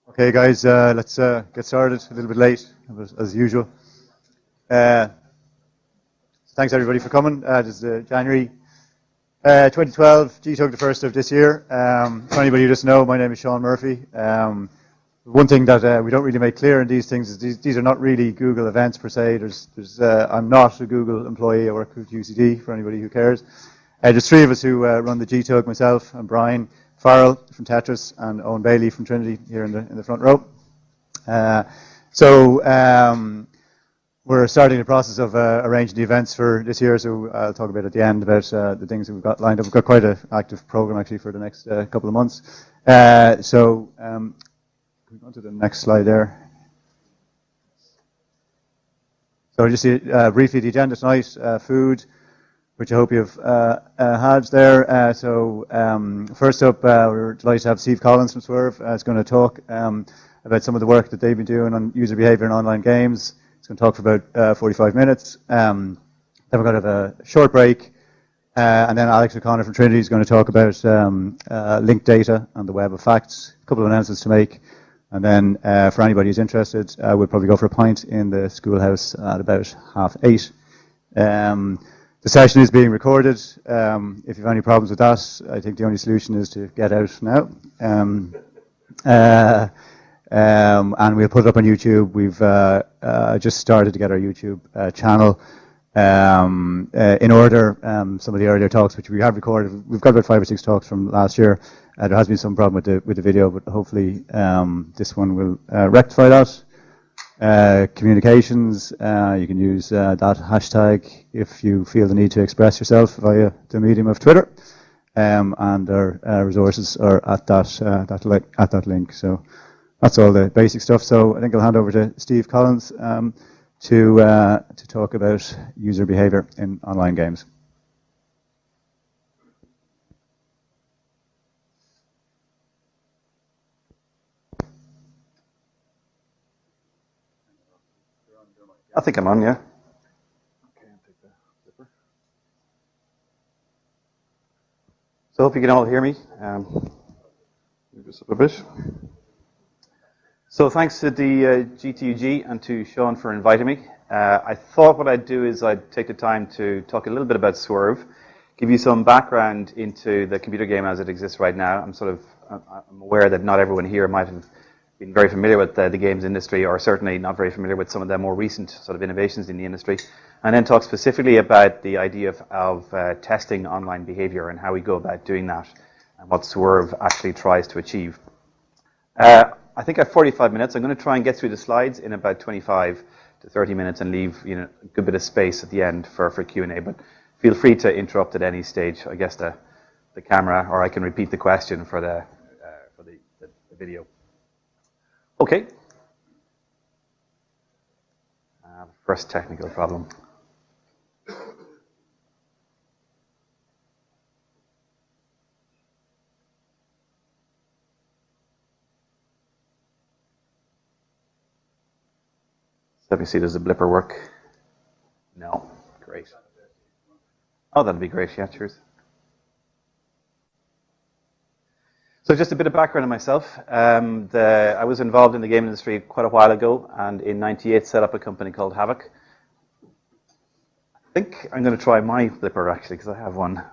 Okay, guys, let's get started. A little bit late, as usual. Thanks, everybody, for coming. This is January 2012, GTUG, the first of this year. For anybody who doesn't know, my name is Sean Murphy. One thing that we don't really make clear in these things is these are not really Google events, per se. I'm not a Google employee. I work with UCD, for anybody who cares. There's three of us who run the GTUG, myself and Brian Farrell from Tetris and Owen Bailey from Trinity here in the front row. We're starting the process of arranging the events for this year, so I'll talk about at the end about the things that we've got lined up. We've got quite an active program actually for the next couple of months. Can we go on to the next slide there? So just briefly the agenda tonight, food, which I hope you've had there. First up, we're delighted to have Steve Collins from Swerve. He's going to talk about some of the work that they've been doing on user behavior in online games. He's going to talk for about 45 minutes. Then we're going to have a short break. And then Alex O'Connor from Trinity is going to talk about linked data and the web of facts. A couple of announcements to make. And then for anybody who's interested, we'll probably go for a pint in the schoolhouse at about 8:30. The session is being recorded. If you have any problems with that, I think the only solution is to get out now. And we'll put it up on YouTube. We've just started to get our YouTube channel in order. Some of the earlier talks, which we have recorded, we've got about 5 or 6 talks from last year. There has been some problem with the video, but hopefully this one will rectify that. Communications, you can use that hashtag if you feel the need to express yourself via the medium of Twitter, and our resources are at that link. So that's all the basic stuff. So I think I'll hand over to Steve Collins to talk about user behavior in online games. I think I'm on, yeah. Okay, I'll take the zipper. So I hope you can all hear me. Move this up a bit. So thanks to the GTUG and to Sean for inviting me. I thought what I'd do is I'd take the time to talk a little bit about Swerve, give you some background into the computer game as it exists right now. I'm aware that not everyone here might have been very familiar with the games industry, or certainly not very familiar with some of the more recent sort of innovations in the industry, and then talk specifically about the idea of testing online behavior and how we go about doing that and what Swerve actually tries to achieve. I think I have 45 minutes. I'm going to try and get through the slides in about 25 to 30 minutes and leave a good bit of space at the end for Q&A, but feel free to interrupt at any stage, I guess, the camera, or I can repeat the question for the video. Okay. First technical problem. Let me see, does the blipper work? No. Great. Oh, that'd be great. Yeah, cheers. So just a bit of background on myself. I was involved in the game industry quite a while ago, and in '98 set up a company called Havoc. I think I'm going to try my flipper, actually, because I have one.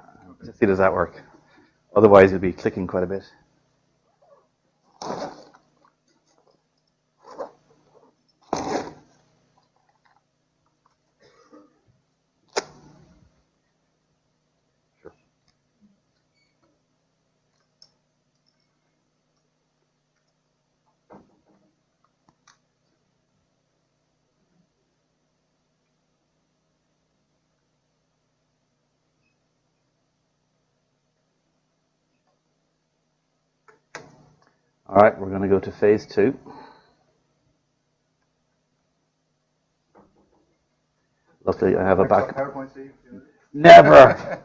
Let's see, does that work? Otherwise, you'll be clicking quite a bit. All right, we're going to go to phase 2. Luckily, I have a back. PowerPoint, Steve? Never.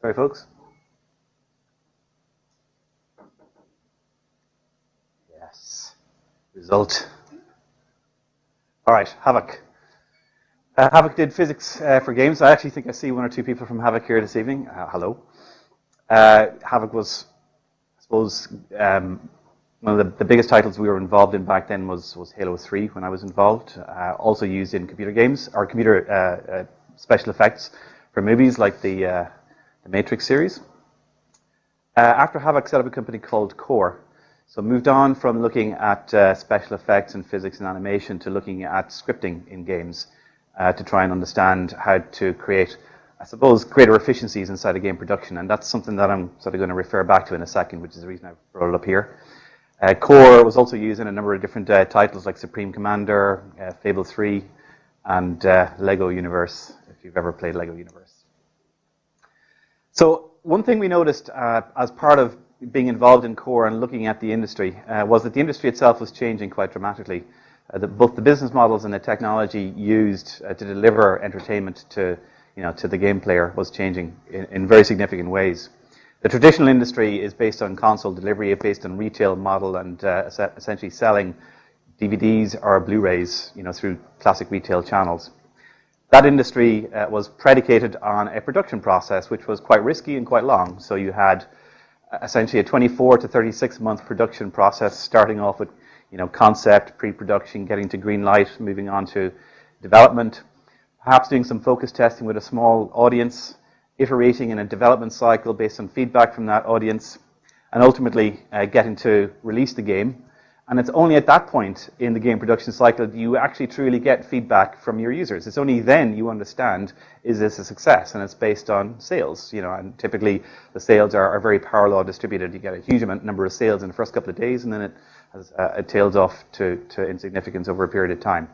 Sorry, folks. Yeah. Yes. Result. All right, Havoc. Havoc did physics for games. I actually think I see one or two people from Havoc here this evening. Hello. Havoc was, I suppose, one of the biggest titles we were involved in back then was Halo 3 when I was involved. Also used in computer games, or computer special effects for movies like the Matrix series. After Havoc set up a company called Core. So moved on from looking at special effects and physics and animation to looking at scripting in games to try and understand how to create, I suppose, greater efficiencies inside a game production. And that's something that I'm sort of going to refer back to in a second, which is the reason I brought it up here. Core was also used in a number of different titles like Supreme Commander, Fable 3, and Lego Universe, if you've ever played Lego Universe. So one thing we noticed as part of being involved in Core and looking at the industry was that the industry itself was changing quite dramatically. Both the business models and the technology used to deliver entertainment to the game player was changing in very significant ways. The traditional industry is based on console delivery, based on retail model, and essentially selling DVDs or Blu-rays, through classic retail channels. That industry was predicated on a production process which was quite risky and quite long. So you had essentially a 24 to 36 month production process, starting off with concept, pre-production, getting to green light, moving on to development, perhaps doing some focus testing with a small audience, iterating in a development cycle based on feedback from that audience, and ultimately getting to release the game. And it's only at that point in the game production cycle that you actually truly get feedback from your users. It's only then you understand, is this a success? And it's based on sales, and typically the sales are very power law distributed. You get a huge number of sales in the first couple of days, and then it tails off to insignificance over a period of time.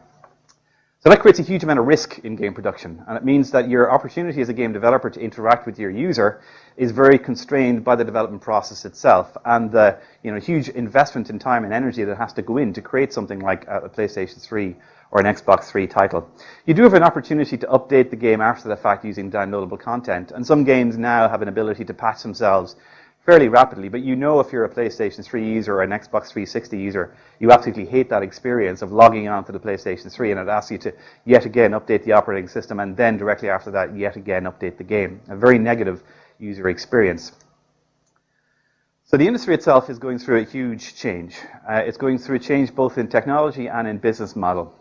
So that creates a huge amount of risk in game production, and it means that your opportunity as a game developer to interact with your user is very constrained by the development process itself, and the huge investment in time and energy that has to go in to create something like a PlayStation 3 or an Xbox 3 title. You do have an opportunity to update the game after the fact using downloadable content, and some games now have an ability to patch themselves fairly rapidly, but if you're a PlayStation 3 user or an Xbox 360 user, you absolutely hate that experience of logging on to the PlayStation 3 and it asks you to yet again update the operating system and then directly after that yet again update the game. A very negative user experience. So the industry itself is going through a huge change. It's going through a change both in technology and in business model.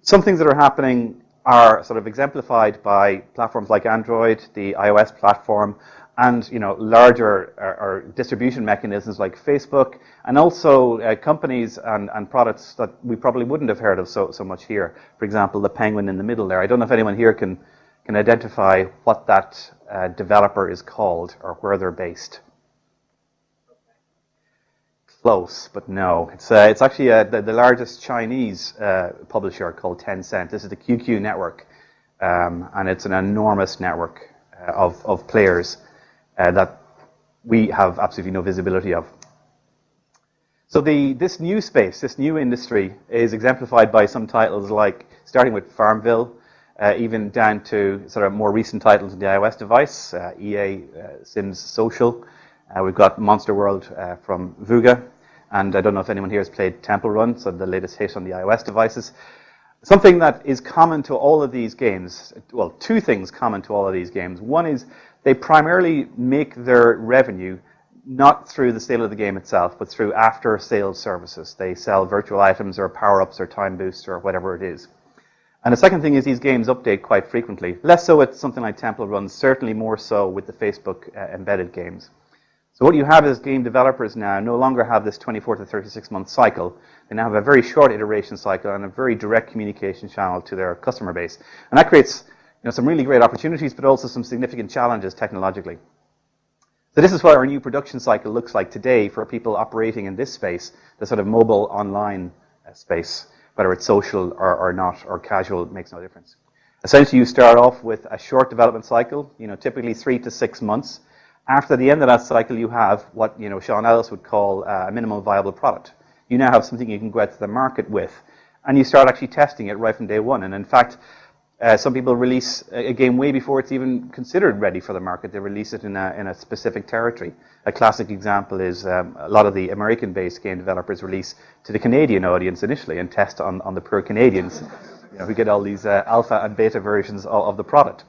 Some things that are happening are sort of exemplified by platforms like Android, the iOS platform, and larger or distribution mechanisms like Facebook, and also companies and products that we probably wouldn't have heard of so much here. For example, the penguin in the middle there. I don't know if anyone here can identify what that developer is called or where they're based. Close, but no. It's actually the largest Chinese publisher called Tencent. This is the QQ network, and it's an enormous network of players that we have absolutely no visibility of. So this new space, this new industry, is exemplified by some titles like, starting with Farmville, even down to sort of more recent titles on the iOS device, EA Sims Social. We've got Monster World from Vuga, and I don't know if anyone here has played Temple Run, so the latest hit on the iOS devices. Something that is common to all of these games, well, two things common to all of these games. One is they primarily make their revenue not through the sale of the game itself, but through after-sales services. They sell virtual items or power-ups or time boosts or whatever it is. And the second thing is these games update quite frequently. Less so with something like Temple Run, certainly more so with the Facebook embedded games. So what you have is game developers now no longer have this 24 to 36 month cycle. They now have a very short iteration cycle and a very direct communication channel to their customer base. And that creates some really great opportunities, but also some significant challenges technologically. So this is what our new production cycle looks like today for people operating in this space, the sort of mobile online space, whether it's social or not, or casual, it makes no difference. Essentially, you start off with a short development cycle, typically 3 to 6 months. After the end of that cycle, you have what Sean Ellis would call a minimum viable product. You now have something you can go out to the market with, and you start actually testing it right from day one. And in fact, Some people release a game way before it's even considered ready for the market. They release it in a specific territory. A classic example is a lot of the American-based game developers release to the Canadian audience initially and test on the poor Canadians. We get all these alpha and beta versions of the product.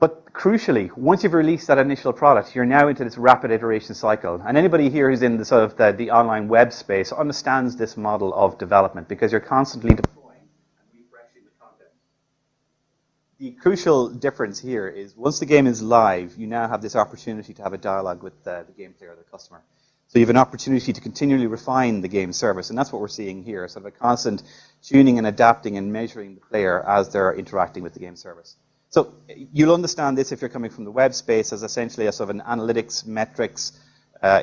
But crucially, once you've released that initial product, you're now into this rapid iteration cycle. And anybody here who's in the sort of the online web space understands this model of development because you're constantly deploying and refreshing the content. The crucial difference here is once the game is live, you now have this opportunity to have a dialogue with the game player, the customer. So you have an opportunity to continually refine the game service, and that's what we're seeing here, sort of a constant tuning and adapting and measuring the player as they're interacting with the game service. So you'll understand this if you're coming from the web space as essentially a sort of an analytics, metrics,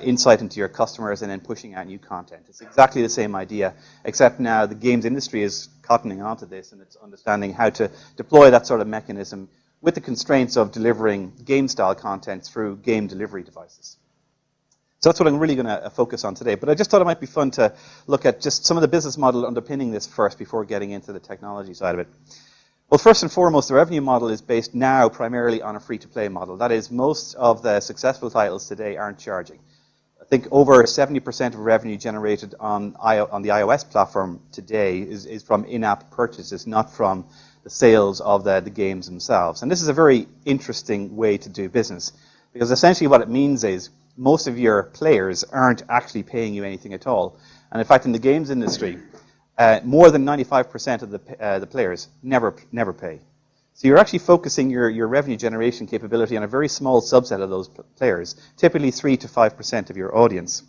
insight into your customers and then pushing out new content. It's exactly the same idea, except now the games industry is cottoning onto this and it's understanding how to deploy that sort of mechanism with the constraints of delivering game-style content through game delivery devices. So that's what I'm really going to focus on today. But I just thought it might be fun to look at just some of the business model underpinning this first before getting into the technology side of it. Well, first and foremost, the revenue model is based now primarily on a free-to-play model. That is, most of the successful titles today aren't charging. I think over 70% of revenue generated on the iOS platform today is from in-app purchases, not from the sales of the games themselves. And this is a very interesting way to do business, because essentially what it means is most of your players aren't actually paying you anything at all. And in fact, in the games industry, more than 95% of the players never pay. So you're actually focusing your revenue generation capability on a very small subset of those players, typically 3 to 5% of your audience.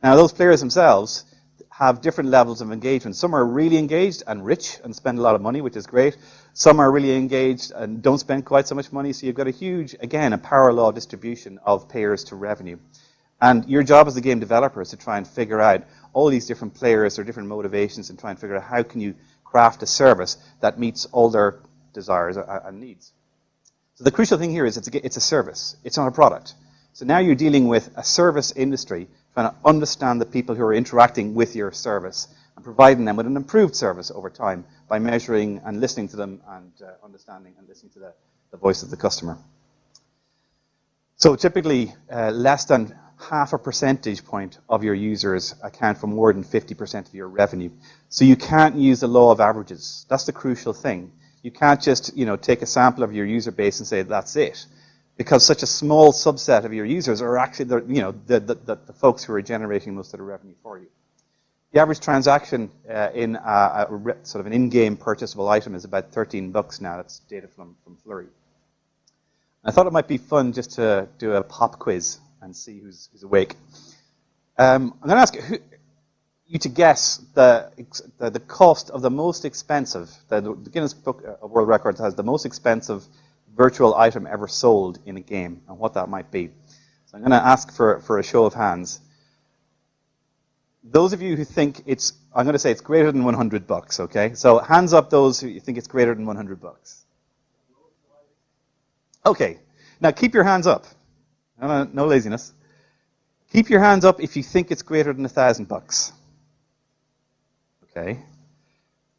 Now, those players themselves have different levels of engagement. Some are really engaged and rich and spend a lot of money, which is great. Some are really engaged and don't spend quite so much money. So you've got a huge, again, a power law distribution of payers to revenue. And your job as a game developer is to try and figure out all these different players or different motivations and try and figure out how can you craft a service that meets all their desires and needs. So the crucial thing here is it's a service. It's not a product. So now you're dealing with a service industry trying to understand the people who are interacting with your service and providing them with an improved service over time by measuring and listening to them and understanding and listening to the voice of the customer. So typically, less than half a percentage point of your users account for more than 50% of your revenue. So you can't use the law of averages. That's the crucial thing. You can't just, take a sample of your user base and say that's it, because such a small subset of your users are actually the folks who are generating most of the revenue for you. The average transaction in sort of an in-game purchasable item is about $13 now. That's data from Flurry. I thought it might be fun just to do a pop quiz and see who's awake. I'm going to ask you to guess the cost of the most expensive, the Guinness Book of World Records has the most expensive virtual item ever sold in a game, and what that might be. So I'm going to ask for a show of hands. Those of you who think I'm going to say it's greater than $100, okay? So hands up those who think it's greater than $100. Okay, now keep your hands up. No laziness. Keep your hands up if you think it's greater than $1,000. Okay.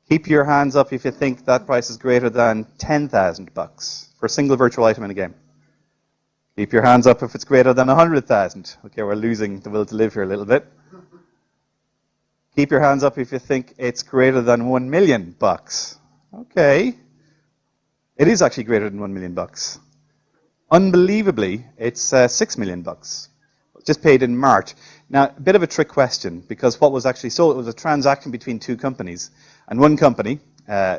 Keep your hands up if you think that price is greater than $10,000 for a single virtual item in a game. Keep your hands up if it's greater than 100,000. Okay, we're losing the will to live here a little bit. Keep your hands up if you think it's greater than $1 million. Okay. It is actually greater than $1 million. Unbelievably, it's $6 million. Just paid in March. Now, a bit of a trick question, because what was actually sold, it was a transaction between two companies. And one company,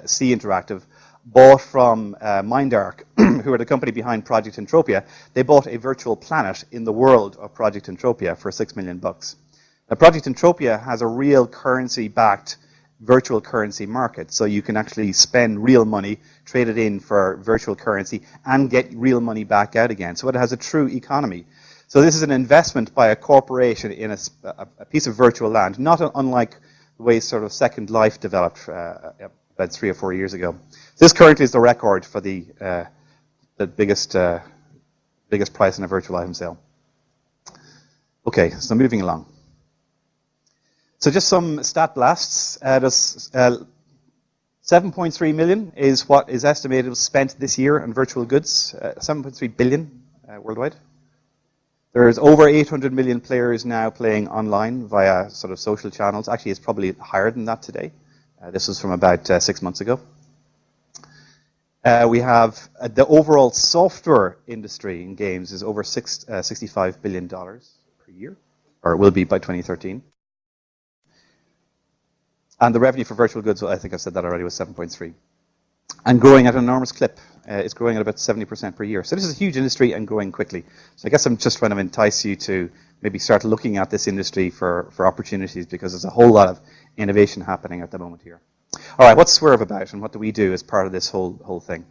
C Interactive, bought from Mindark, who are the company behind Project Entropia. They bought a virtual planet in the world of Project Entropia for $6 million. Now, Project Entropia has a real currency-backed virtual currency market. So you can actually spend real money, trade it in for virtual currency, and get real money back out again. So it has a true economy. So this is an investment by a corporation in a piece of virtual land, not unlike the way sort of Second Life developed about 3 or 4 years ago. This currently is the record for the biggest price in a virtual item sale. Okay, so moving along. So just some stat blasts. 7.3 million is what is estimated was spent this year on virtual goods, 7.3 billion worldwide. There's over 800 million players now playing online via sort of social channels. Actually, it's probably higher than that today. This was from about 6 months ago. We have the overall software industry in games is over $65 billion per year, or will be by 2013. And the revenue for virtual goods, well, I think I've said that already, was 7.3. And growing at an enormous clip. It's growing at about 70% per year. So this is a huge industry and growing quickly. So I guess I'm just trying to entice you to maybe start looking at this industry for opportunities, because there's a whole lot of innovation happening at the moment here. All right, what's Swerve about, and what do we do as part of this whole thing?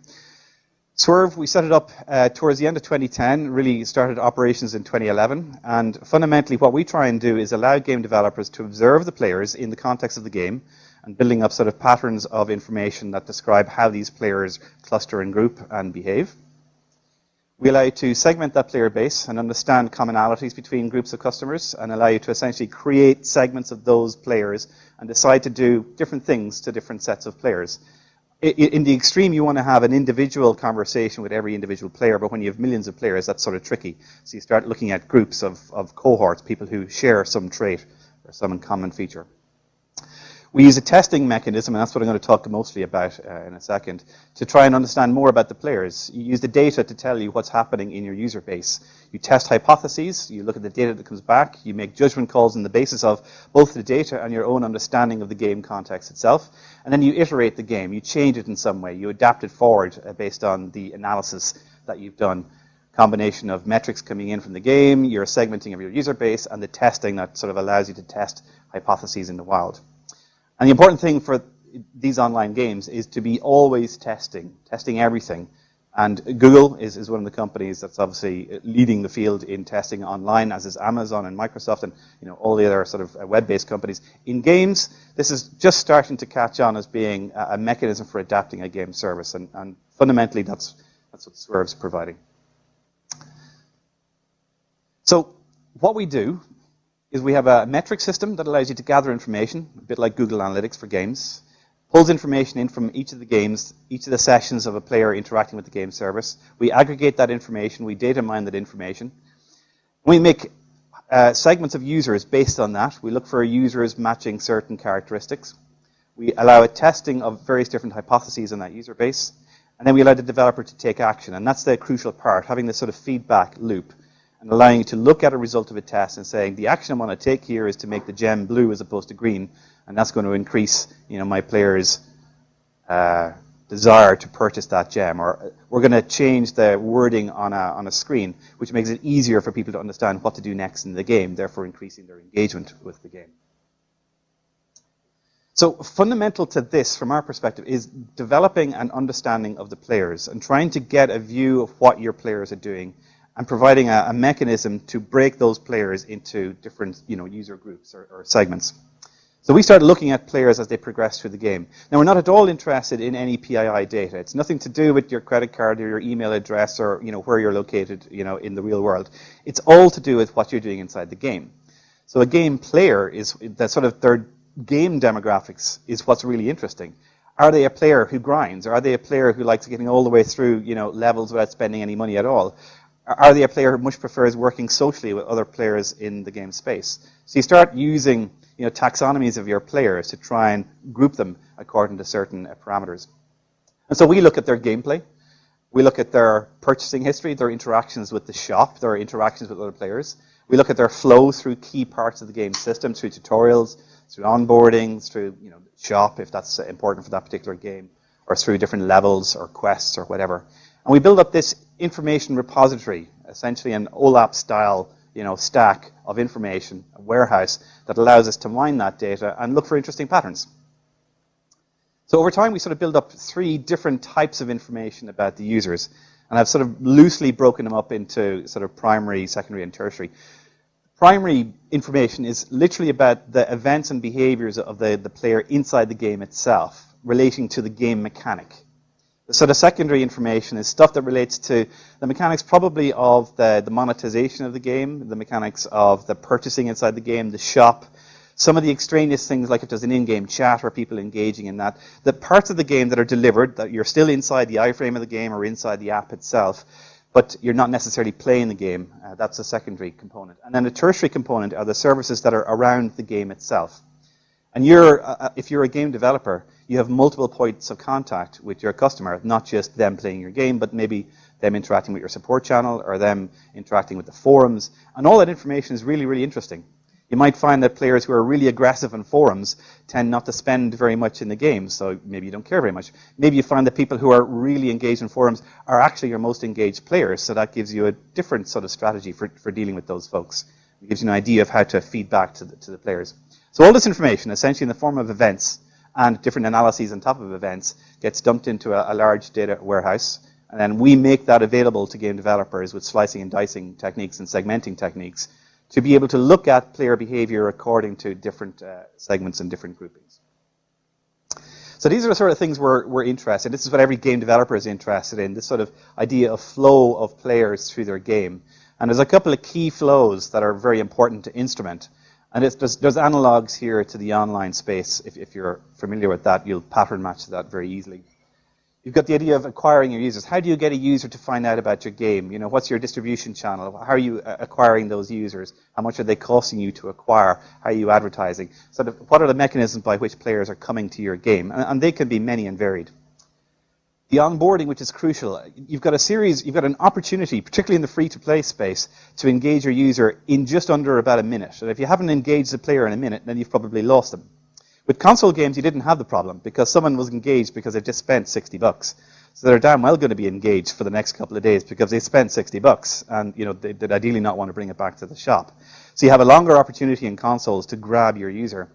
Swerve, we set it up towards the end of 2010, really started operations in 2011, and fundamentally what we try and do is allow game developers to observe the players in the context of the game, and building up sort of patterns of information that describe how these players cluster and group and behave. We allow you to segment that player base and understand commonalities between groups of customers, and allow you to essentially create segments of those players and decide to do different things to different sets of players. In the extreme, you want to have an individual conversation with every individual player, but when you have millions of players, that's sort of tricky. So you start looking at groups of cohorts, people who share some trait or some common feature. We use a testing mechanism, and that's what I'm going to talk mostly about in a second, to try and understand more about the players. You use the data to tell you what's happening in your user base. You test hypotheses, you look at the data that comes back, you make judgment calls on the basis of both the data and your own understanding of the game context itself, and then you iterate the game. You change it in some way. You adapt it forward based on the analysis that you've done. Combination of metrics coming in from the game, your segmenting of your user base, and the testing that sort of allows you to test hypotheses in the wild. And the important thing for these online games is to be always testing everything. And Google is one of the companies that's obviously leading the field in testing online, as is Amazon and Microsoft and all the other sort of web-based companies. In games, this is just starting to catch on as being a mechanism for adapting a game service, and fundamentally that's what Swerve's providing. So what we do is we have a metric system that allows you to gather information, a bit like Google Analytics for games, pulls information in from each of the games, each of the sessions of a player interacting with the game service. We aggregate that information, we data mine that information. We make segments of users based on that. We look for users matching certain characteristics. We allow a testing of various different hypotheses on that user base. And then we allow the developer to take action. And that's the crucial part, having this sort of feedback loop, and allowing you to look at a result of a test and saying, the action I'm going to take here is to make the gem blue as opposed to green, and that's going to increase my player's desire to purchase that gem. Or we're going to change the wording on a screen, which makes it easier for people to understand what to do next in the game, therefore increasing their engagement with the game. So fundamental to this, from our perspective, is developing an understanding of the players and trying to get a view of what your players are doing, and providing a mechanism to break those players into different user groups or segments. So we started looking at players as they progress through the game. Now, we're not at all interested in any PII data. It's nothing to do with your credit card or your email address or where you're located in the real world. It's all to do with what you're doing inside the game. So a game player is that sort of their game demographics is what's really interesting. Are they a player who grinds? Are they a player who likes getting all the way through levels without spending any money at all? Are they a player who much prefers working socially with other players in the game space? So you start using taxonomies of your players to try and group them according to certain parameters. And so we look at their gameplay. We look at their purchasing history, their interactions with the shop, their interactions with other players. We look at their flow through key parts of the game system, through tutorials, through onboarding, through shop, if that's important for that particular game, or through different levels or quests or whatever. And we build up this information repository, essentially an OLAP-style stack of information, a warehouse that allows us to mine that data and look for interesting patterns. So over time, we sort of build up 3 different types of information about the users. And I've sort of loosely broken them up into sort of primary, secondary, and tertiary. Primary information is literally about the events and behaviors of the player inside the game itself, relating to the game mechanic. So the secondary information is stuff that relates to the mechanics probably of the monetization of the game, the mechanics of the purchasing inside the game, the shop, Some of the extraneous things, like if there's an in-game chat or people engaging in that, the parts of the game that are delivered, that you're still inside the iframe of the game or inside the app itself, but you're not necessarily playing the game. That's a secondary component. And then the tertiary component are the services that are around the game itself. And if you're a game developer, you have multiple points of contact with your customer, not just them playing your game, but maybe them interacting with your support channel or them interacting with the forums. And all that information is really, really interesting. You might find that players who are really aggressive on forums tend not to spend very much in the game, so maybe you don't care very much. Maybe you find that people who are really engaged in forums are actually your most engaged players, so that gives you a different sort of strategy for dealing with those folks. It gives you an idea of how to feed back to the players. So all this information, essentially in the form of events and different analyses on top of events, gets dumped into a large data warehouse, and then we make that available to game developers with slicing and dicing techniques and segmenting techniques to be able to look at player behavior according to different segments and different groupings. So these are the sort of things we're interested in. This is what every game developer is interested in, this sort of idea of flow of players through their game. And there's a couple of key flows that are very important to instrument. And there's analogs here to the online space. If you're familiar with that, you'll pattern match that very easily. You've got the idea of acquiring your users. How do you get a user to find out about your game? You know, what's your distribution channel? How are you acquiring those users? How much are they costing you to acquire? How are you advertising? So what are the mechanisms by which players are coming to your game? And they can be many and varied. The onboarding, which is crucial. You've got an opportunity, particularly in the free-to-play space, to engage your user in just under about a minute. And if you haven't engaged the player in a minute, then you've probably lost them. With console games, you didn't have the problem because someone was engaged because they just spent $60. So they're damn well going to be engaged for the next couple of days because they spent $60, and they'd ideally not want to bring it back to the shop. So you have a longer opportunity in consoles to grab your user.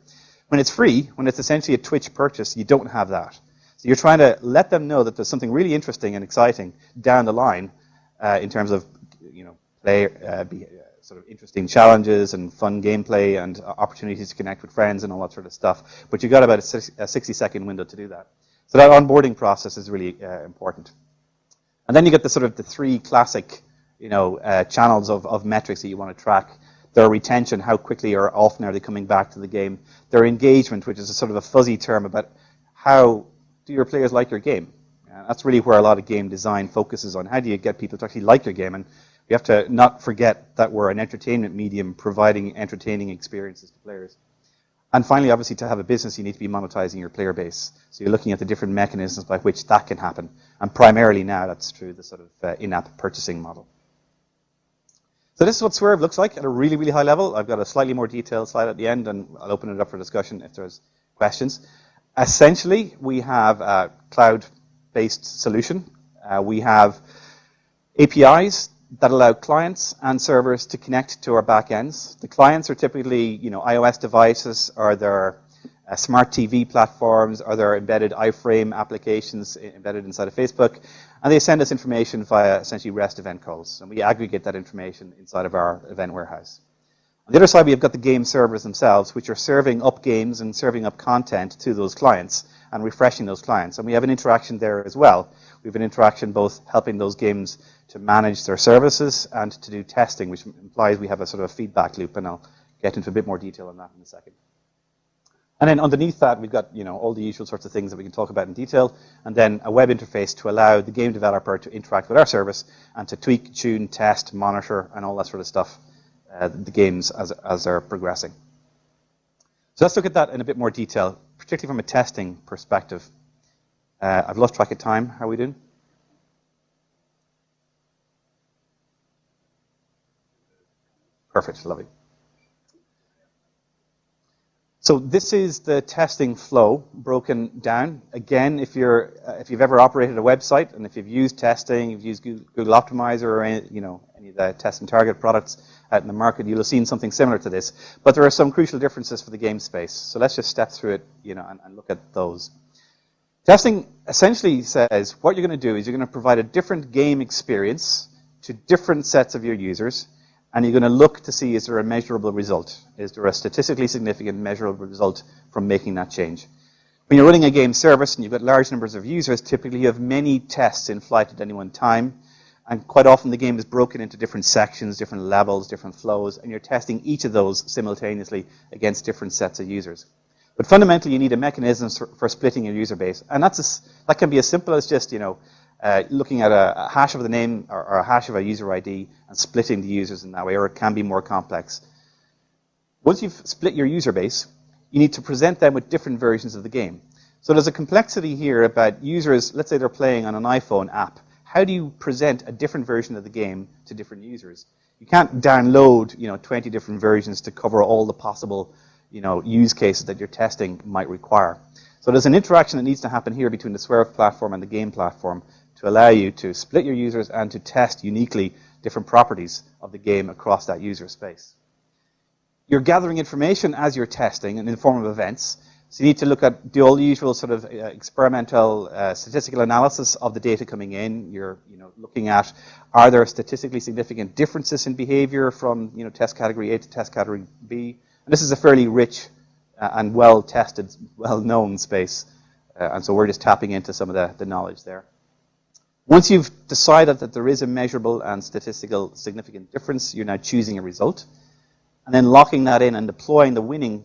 When it's free, when it's essentially a Twitch purchase, you don't have that. So you're trying to let them know that there's something really interesting and exciting down the line in terms of sort of interesting challenges and fun gameplay and opportunities to connect with friends and all that sort of stuff. But you've got about a 60-second window to do that. So that onboarding process is really important. And then you get the sort of the three classic, channels of metrics that you want to track. Their retention, how quickly or often are they coming back to the game. Their engagement, which is a sort of a fuzzy term about how do your players like your game. That's really where a lot of game design focuses on. How do you get people to actually like your game? And we have to not forget that we're an entertainment medium providing entertaining experiences to players. And finally, obviously, to have a business, you need to be monetizing your player base. So you're looking at the different mechanisms by which that can happen. And primarily now, that's through the sort of in-app purchasing model. So this is what Swerve looks like at a really, really high level. I've got a slightly more detailed slide at the end, and I'll open it up for discussion if there's questions. Essentially, we have a cloud-based solution. We have APIs that allow clients and servers to connect to our backends. The clients are typically, iOS devices, or their smart TV platforms, or their embedded iframe applications embedded inside of Facebook, and they send us information via essentially REST event calls, and we aggregate that information inside of our event warehouse. On the other side, we have got the game servers themselves, which are serving up games and serving up content to those clients and refreshing those clients. And we have an interaction there as well. We have an interaction both helping those games to manage their services and to do testing, which implies we have a sort of a feedback loop, and I'll get into a bit more detail on that in a second. And then underneath that, we've got all the usual sorts of things that we can talk about in detail, and then a web interface to allow the game developer to interact with our service and to tweak, tune, test, monitor, and all that sort of stuff. The games as they're progressing. So let's look at that in a bit more detail, particularly from a testing perspective. I've lost track of time. How are we doing? Perfect, lovely. So this is the testing flow broken down. Again, if you've ever operated a website and if you've used testing, you've used Google Optimizer or any of the test and target products out in the market, you'll have seen something similar to this. But there are some crucial differences for the game space. So let's just step through it, and look at those. Testing essentially says what you're going to do is you're going to provide a different game experience to different sets of your users. And you're going to look to see, is there a measurable result? Is there a statistically significant measurable result from making that change? When you're running a game service and you've got large numbers of users, typically you have many tests in flight at any one time. And quite often the game is broken into different sections, different levels, different flows, and you're testing each of those simultaneously against different sets of users. But fundamentally, you need a mechanism for splitting your user base. And that can be as simple as just, looking at a hash of the name or a hash of a user ID and splitting the users in that way, or it can be more complex. Once you've split your user base, you need to present them with different versions of the game. So there's a complexity here about users, let's say they're playing on an iPhone app. How do you present a different version of the game to different users? You can't download, 20 different versions to cover all the possible, use cases that your testing might require. So there's an interaction that needs to happen here between the Swerve platform and the game platform to allow you to split your users and to test uniquely different properties of the game across that user space. You're gathering information as you're testing and in the form of events. So you need to look at all the usual sort of experimental statistical analysis of the data coming in. You're looking at, are there statistically significant differences in behavior from test category A to test category B? And this is a fairly rich and well-tested, well-known space. And so we're just tapping into some of the knowledge there. Once you've decided that there is a measurable and statistical significant difference, you're now choosing a result. And then locking that in and deploying the winning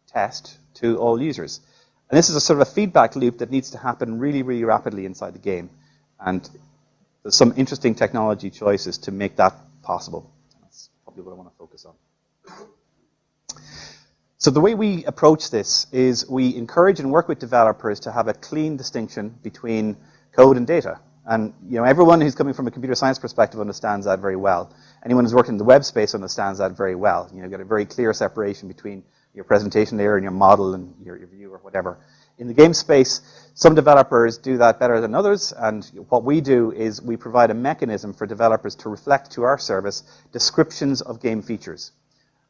test to all users. And this is a sort of a feedback loop that needs to happen really, really rapidly inside the game. And there's some interesting technology choices to make that possible. That's probably what I want to focus on. So the way we approach this is we encourage and work with developers to have a clean distinction between code and data. And everyone who's coming from a computer science perspective understands that very well. Anyone who's worked in the web space understands that very well. You've got a very clear separation between your presentation layer and your model and your view or whatever. In the game space, some developers do that better than others, and what we do is we provide a mechanism for developers to reflect to our service descriptions of game features.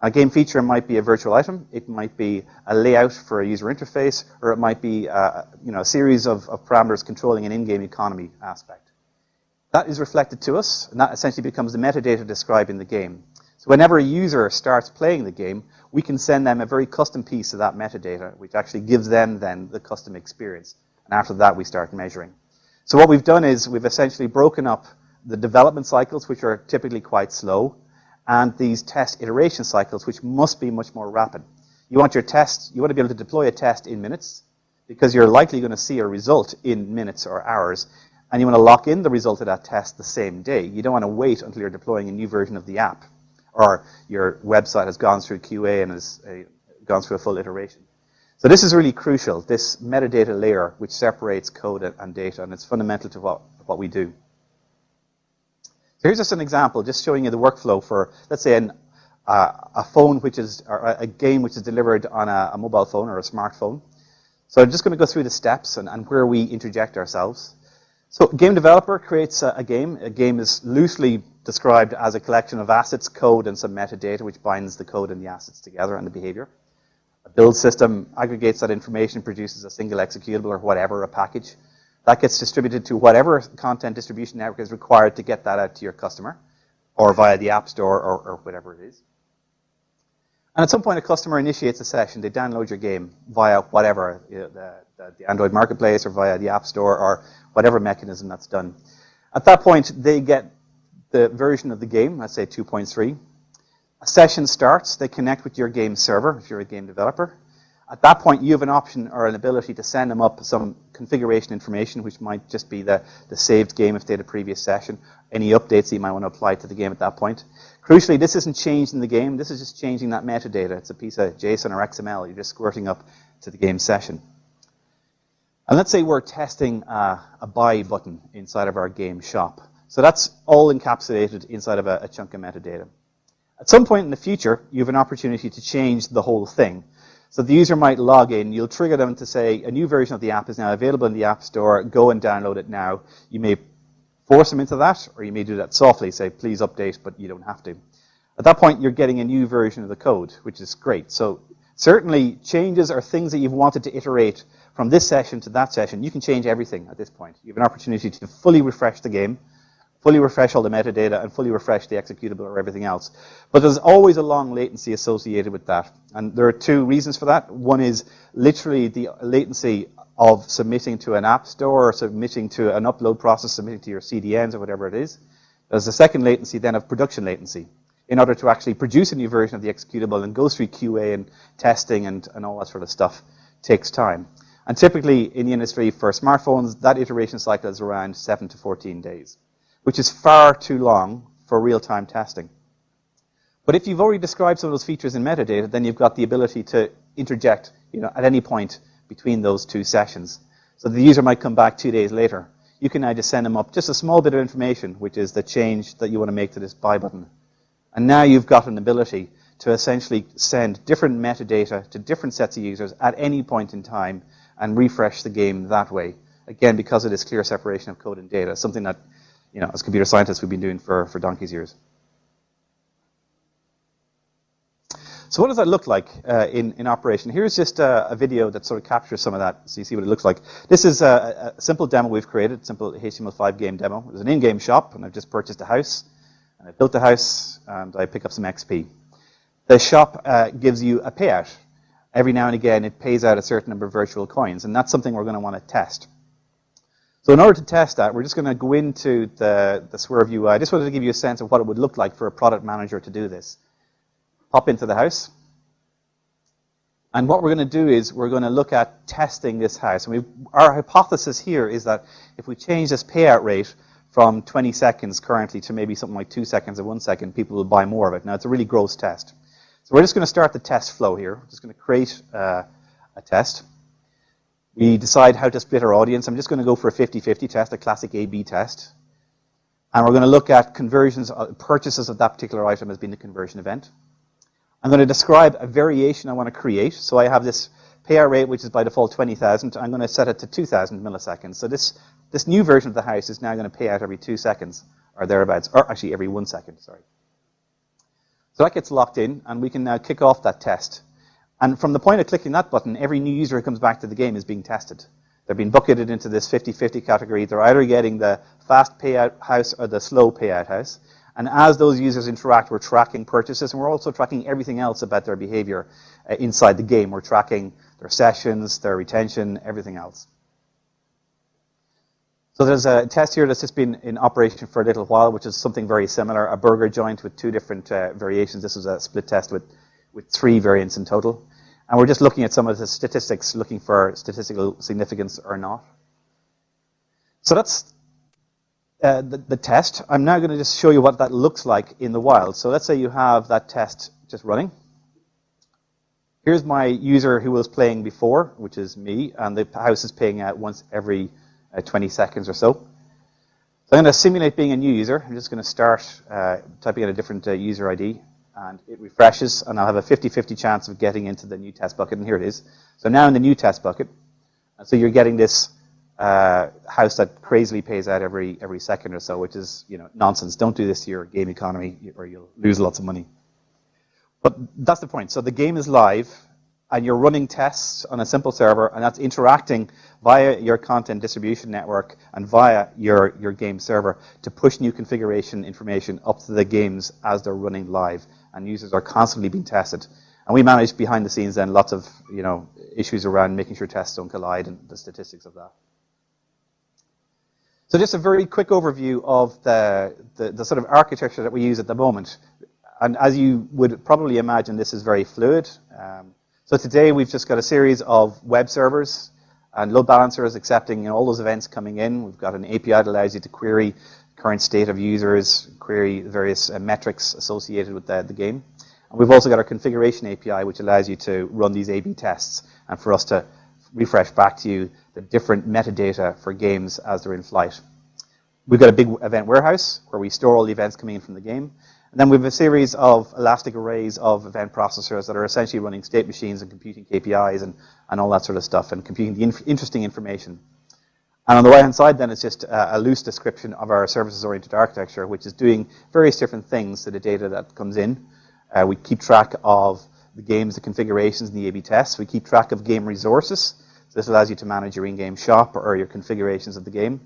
A game feature might be a virtual item, it might be a layout for a user interface, or it might be a series of parameters controlling an in-game economy aspect. That is reflected to us, and that essentially becomes the metadata describing the game. So whenever a user starts playing the game, we can send them a very custom piece of that metadata, which actually gives them then the custom experience. And after that, we start measuring. So what we've done is we've essentially broken up the development cycles, which are typically quite slow, and these test iteration cycles, which must be much more rapid. You want your test, you want to be able to deploy a test in minutes, because you're likely going to see a result in minutes or hours, and you want to lock in the result of that test the same day. You don't want to wait until you're deploying a new version of the app, or your website has gone through QA and has gone through a full iteration. So this is really crucial, this metadata layer which separates code and data, and it's fundamental to what we do. So here's just an example, just showing you the workflow for, let's say, a phone which is, or a game which is delivered on a mobile phone or a smartphone. So I'm just going to go through the steps and where we interject ourselves. So a game developer creates a game. A game is loosely described as a collection of assets, code, and some metadata which binds the code and the assets together and the behavior. A build system aggregates that information, produces a single executable or whatever, a package. That gets distributed to whatever content distribution network is required to get that out to your customer, or via the App Store or whatever it is. And at some point, a customer initiates a session. They download your game via whatever, the Android Marketplace or via the App Store or whatever mechanism that's done. At that point, they get the version of the game, let's say 2.3. A session starts. They connect with your game server if you're a game developer. At that point, you have an option or an ability to send them up some configuration information, which might just be the saved game if they had a previous session, any updates that you might want to apply to the game at that point. Crucially, this isn't changed in the game. This is just changing that metadata. It's a piece of JSON or XML. You're just squirting up to the game session. And let's say we're testing a buy button inside of our game shop. So that's all encapsulated inside of a chunk of metadata. At some point in the future, you have an opportunity to change the whole thing. So the user might log in. You'll trigger them to say, a new version of the app is now available in the App Store. Go and download it now. You may force them into that, or you may do that softly, say, please update, but you don't have to. At that point, you're getting a new version of the code, which is great. So certainly, changes are things that you've wanted to iterate from this session to that session. You can change everything at this point. You have an opportunity to fully refresh the game, fully refresh all the metadata, and fully refresh the executable or everything else. But there's always a long latency associated with that. And there are two reasons for that. One is literally the latency of submitting to an app store, or submitting to an upload process, submitting to your CDNs or whatever it is. There's a second latency then of production latency. In order to actually produce a new version of the executable and go through QA and testing and all that sort of stuff takes time. And typically in the industry for smartphones, that iteration cycle is around 7 to 14 days, which is far too long for real-time testing. But if you've already described some of those features in metadata, then you've got the ability to interject, at any point between those two sessions. So the user might come back 2 days later. You can now just send them up just a small bit of information, which is the change that you want to make to this buy button. And now you've got an ability to essentially send different metadata to different sets of users at any point in time and refresh the game that way. Again, because of this clear separation of code and data, something that, as computer scientists we've been doing for donkey's years. So what does that look like in operation? Here's just a video that sort of captures some of that, so you see what it looks like. This is a simple demo we've created, simple HTML5 game demo. It's an in-game shop, and I've just purchased a house. And I built a house, and I pick up some XP. The shop gives you a payout. Every now and again, it pays out a certain number of virtual coins, and that's something we're going to want to test. So in order to test that, we're just going to go into the Swerve UI. I just wanted to give you a sense of what it would look like for a product manager to do this. Pop into the house. And what we're going to do is we're going to look at testing this house. And our hypothesis here is that if we change this payout rate from 20 seconds currently to maybe something like 2 seconds or 1 second, people will buy more of it. Now, it's a really gross test. So we're just going to start the test flow here. We're just going to create a test. We decide how to split our audience. I'm just going to go for a 50-50 test, a classic A-B test. And we're going to look at conversions, purchases of that particular item as being the conversion event. I'm going to describe a variation I want to create. So I have this payout rate, which is by default 20,000. I'm going to set it to 2,000 milliseconds. So this new version of the house is now going to pay out every 2 seconds or thereabouts, or actually every 1 second, sorry. So that gets locked in, and we can now kick off that test. And from the point of clicking that button, every new user who comes back to the game is being tested. They're being bucketed into this 50-50 category. They're either getting the fast payout house or the slow payout house. And as those users interact, we're tracking purchases, and we're also tracking everything else about their behavior inside the game. We're tracking their sessions, their retention, everything else. So there's a test here that's just been in operation for a little while, which is something very similar, a burger joint with 2 different variations. This was a split test with 3 variants in total. And we're just looking at some of the statistics, looking for statistical significance or not. So that's the test. I'm now going to just show you what that looks like in the wild. So let's say you have that test just running. Here's my user who was playing before, which is me, and the house is paying out once every 20 seconds or so. So I'm going to simulate being a new user. I'm just going to start typing in a different user ID, and it refreshes, and I'll have a 50-50 chance of getting into the new test bucket, and here it is. So now in the new test bucket, and so you're getting this house that crazily pays out every second or so, which is nonsense. Don't do this to your game economy, or you'll lose lots of money. But that's the point. So the game is live, and you're running tests on a simple server, and that's interacting via your content distribution network and via your game server to push new configuration information up to the games as they're running live, and users are constantly being tested. And we manage behind the scenes then lots of issues around making sure tests don't collide and the statistics of that. So just a very quick overview of the sort of architecture that we use at the moment. And as you would probably imagine, this is very fluid. So today we've just got a series of web servers and load balancers accepting all those events coming in. We've got an API that allows you to query current state of users, query various metrics associated with the game. And we've also got our configuration API, which allows you to run these A/B tests and for us to refresh back to you the different metadata for games as they're in flight. We've got a big event warehouse where we store all the events coming in from the game. And then we have a series of elastic arrays of event processors that are essentially running state machines and computing KPIs and all that sort of stuff and computing the interesting information. And on the right-hand side, then, it's just a loose description of our services-oriented architecture, which is doing various different things to the data that comes in. We keep track of the games, the configurations, and the A/B tests. We keep track of game resources. So this allows you to manage your in-game shop or your configurations of the game.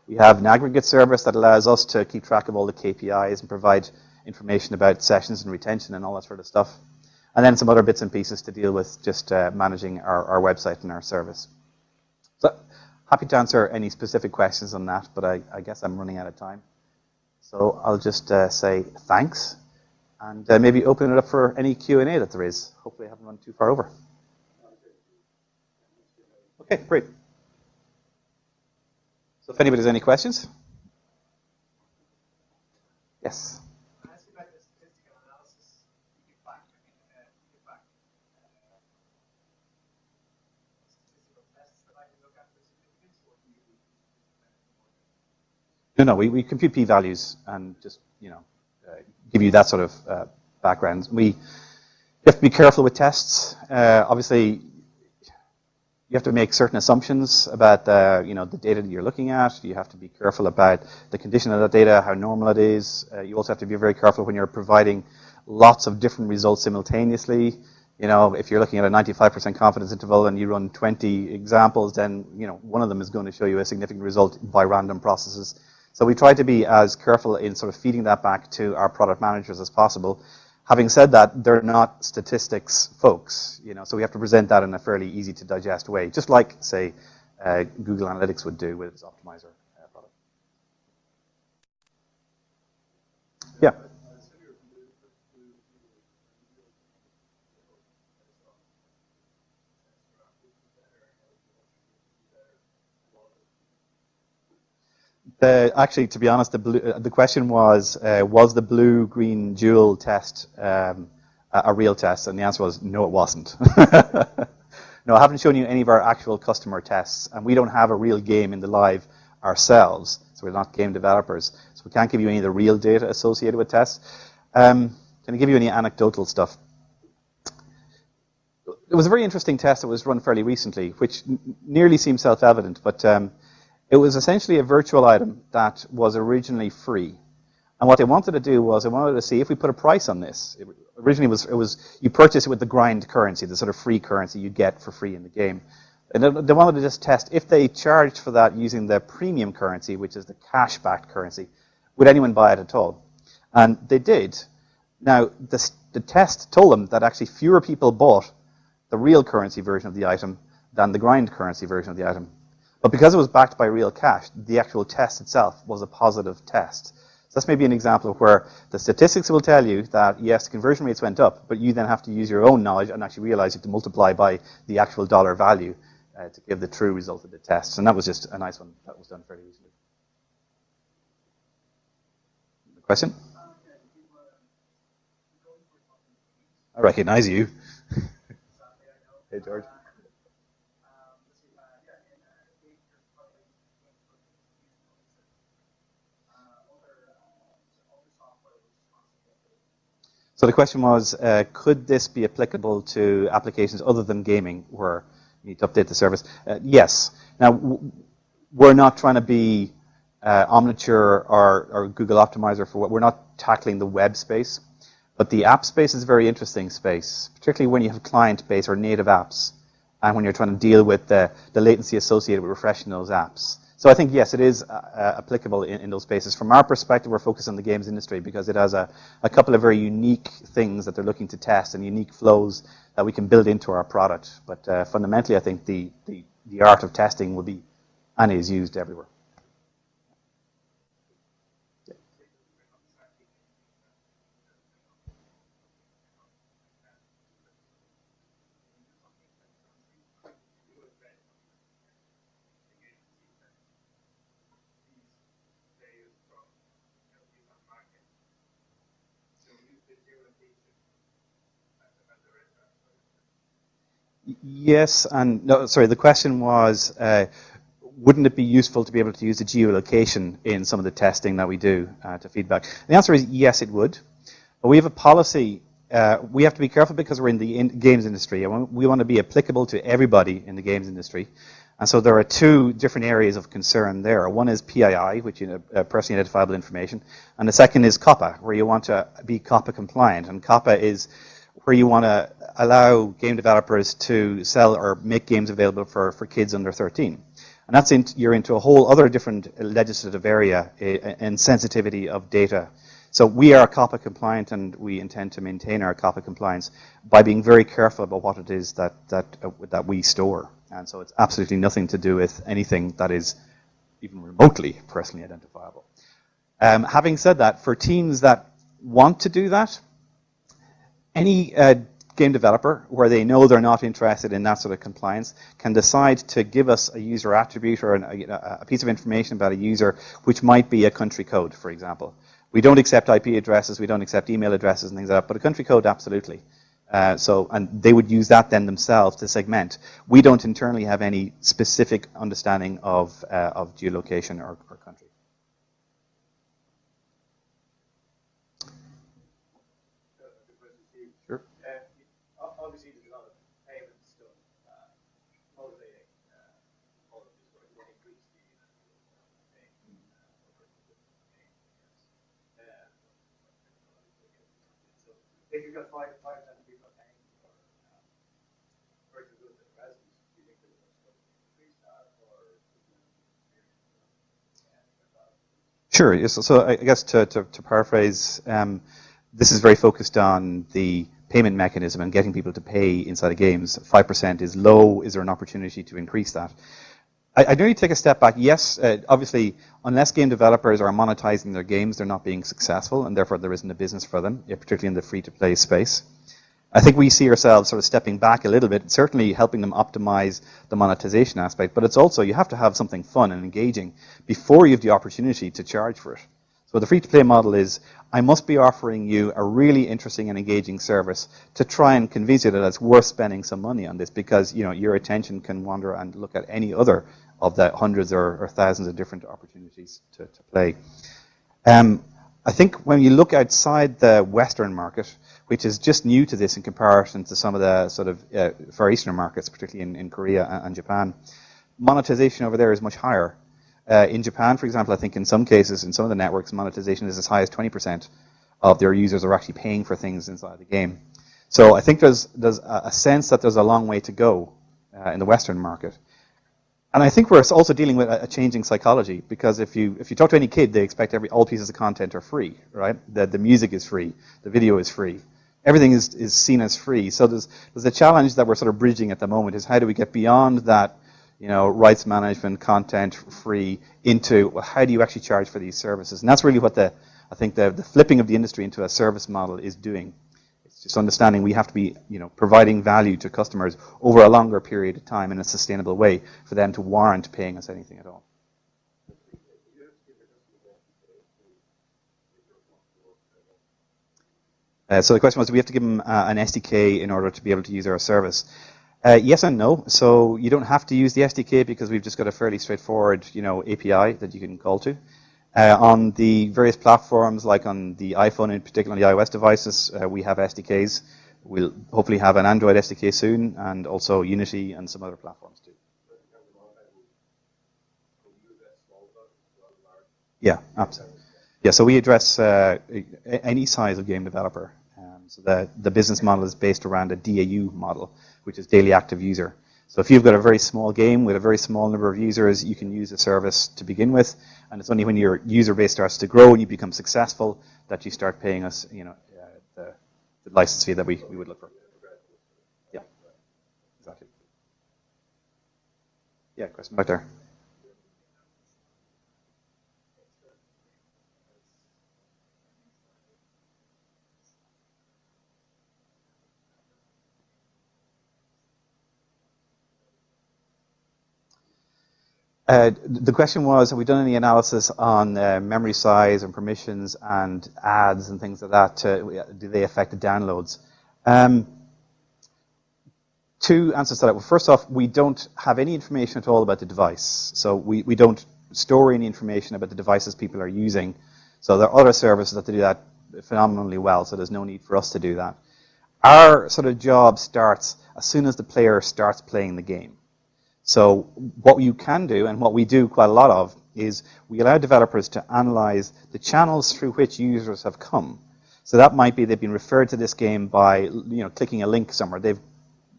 We have an aggregate service that allows us to keep track of all the KPIs and provide information about sessions and retention and all that sort of stuff. And then some other bits and pieces to deal with just managing our website and our service. So happy to answer any specific questions on that, but I guess I'm running out of time. So I'll just say thanks, and maybe open it up for any Q&A that there is. Hopefully I haven't run too far over. Okay, great. So if anybody has any questions? Yes. No, we compute p-values and just, give you that sort of background. You have to be careful with tests. Obviously, you have to make certain assumptions about the data that you're looking at. You have to be careful about the condition of that data, how normal it is. You also have to be very careful when you're providing lots of different results simultaneously. If you're looking at a 95% confidence interval and you run 20 examples, then one of them is going to show you a significant result by random processes. So we try to be as careful in sort of feeding that back to our product managers as possible. Having said that, they're not statistics folks, so we have to present that in a fairly easy to digest way, just like, say, Google Analytics would do with its optimizer product. Yeah. Actually, to be honest, the question was the blue-green dual test a real test? And the answer was, no, it wasn't. No, I haven't shown you any of our actual customer tests, and we don't have a real game in the live ourselves, so we're not game developers. So we can't give you any of the real data associated with tests. Can I give you any anecdotal stuff? It was a very interesting test that was run fairly recently, which nearly seems self-evident, but it was essentially a virtual item that was originally free. And what they wanted to do was they wanted to see if we put a price on this. Originally, it was you purchase it with the grind currency, the sort of free currency you get for free in the game. And they wanted to just test if they charged for that using the premium currency, which is the cash-backed currency, would anyone buy it at all? And they did. Now, the test told them that actually fewer people bought the real currency version of the item than the grind currency version of the item. But because it was backed by real cash, the actual test itself was a positive test. So that's maybe an example of where the statistics will tell you that, yes, conversion rates went up, but you then have to use your own knowledge and actually realize you have to multiply by the actual dollar value to give the true result of the test. And that was just a nice one that was done fairly recently. Question? I recognize you. Hey, George. So the question was, could this be applicable to applications other than gaming where you need to update the service? Yes. Now, we're not trying to be Omniture or Google Optimizer for what we're not tackling the web space, but the app space is a very interesting space, particularly when you have client-based or native apps and when you're trying to deal with the latency associated with refreshing those apps. So I think, yes, it is applicable in those spaces. From our perspective, we're focused on the games industry because it has a couple of very unique things that they're looking to test and unique flows that we can build into our product. But fundamentally, I think the art of testing will be and is used everywhere. Yes, and no, sorry, the question was, wouldn't it be useful to be able to use the geolocation in some of the testing that we do to feedback? The answer is yes, it would. But we have a policy. We have to be careful because we're in the games industry, and we want to be applicable to everybody in the games industry. And so there are two different areas of concern there. One is PII, which is personally identifiable information, and the second is COPPA, where you want to be COPPA compliant. And COPPA is where you want to allow game developers to sell or make games available for kids under 13. And that's you're into a whole other different legislative area in sensitivity of data. So we are COPPA compliant, and we intend to maintain our COPPA compliance by being very careful about what it is that we store. And so it's absolutely nothing to do with anything that is even remotely personally identifiable. Having said that, for teams that want to do that, any game developer where they know they're not interested in that sort of compliance can decide to give us a user attribute or a piece of information about a user which might be a country code, for example. We don't accept IP addresses, we don't accept email addresses and things like that, but a country code, absolutely. And they would use that then themselves to segment. We don't internally have any specific understanding of geolocation or country. Sure. Obviously, there's a lot of payment stuff motivating all of this work. What increase the so if you've got 5,000 people paying for virtual goods at present, do you think there's a scope to increase that, or Sure. Yes. So I guess to paraphrase, this is very focused on the payment mechanism and getting people to pay inside of games. 5% is low. Is there an opportunity to increase that? I'd really take a step back. Yes, obviously, unless game developers are monetizing their games, they're not being successful, and therefore there isn't a business for them, particularly in the free-to-play space. I think we see ourselves sort of stepping back a little bit, certainly helping them optimize the monetization aspect, but it's also, you have to have something fun and engaging before you have the opportunity to charge for it. So the free-to-play model is, I must be offering you a really interesting and engaging service to try and convince you that it's worth spending some money on this, because your attention can wander and look at any other of the hundreds or thousands of different opportunities to play. I think when you look outside the Western market, which is just new to this in comparison to some of the sort of Far Eastern markets, particularly in Korea and Japan, monetization over there is much higher. In Japan, for example, I think in some cases, in some of the networks, monetization is as high as 20% of their users are actually paying for things inside the game. So I think there's a sense that there's a long way to go in the Western market. And I think we're also dealing with a changing psychology, because if you talk to any kid, they expect all pieces of content are free, right? The music is free, the video is free, everything is seen as free. So there's a challenge that we're sort of bridging at the moment, is how do we get beyond that, rights management, content free, into how do you actually charge for these services? And that's really what I think the flipping of the industry into a service model is doing. Just understanding we have to be, providing value to customers over a longer period of time in a sustainable way for them to warrant paying us anything at all. So the question was, do we have to give them an SDK in order to be able to use our service? Yes and no. So you don't have to use the SDK, because we've just got a fairly straightforward, API that you can call to. On the various platforms, like on the iPhone, in particular on the iOS devices, we have SDKs. We'll hopefully have an Android SDK soon, and also Unity and some other platforms too. Yeah, absolutely. Yeah, so we address any size of game developer. So the business model is based around a DAU model, which is daily active user. So if you've got a very small game with a very small number of users, you can use the service to begin with, and it's only when your user base starts to grow and you become successful that you start paying us, the license fee that we would look for. Yeah, exactly. Yeah, question back there. The question was, have we done any analysis on memory size and permissions and ads and things like that? Do they affect the downloads? Two answers to that. Well, first off, we don't have any information at all about the device. So we don't store any information about the devices people are using. So there are other services that do that phenomenally well, so there's no need for us to do that. Our sort of job starts as soon as the player starts playing the game. So what you can do, and what we do quite a lot of, is we allow developers to analyze the channels through which users have come. So that might be they've been referred to this game by clicking a link somewhere. They've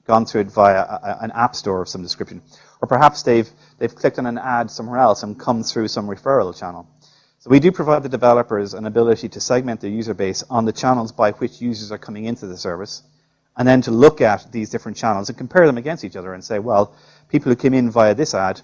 gone through it via an app store of some description. Or perhaps they've clicked on an ad somewhere else and come through some referral channel. So we do provide the developers an ability to segment their user base on the channels by which users are coming into the service, and then to look at these different channels and compare them against each other and say, well, people who came in via this ad,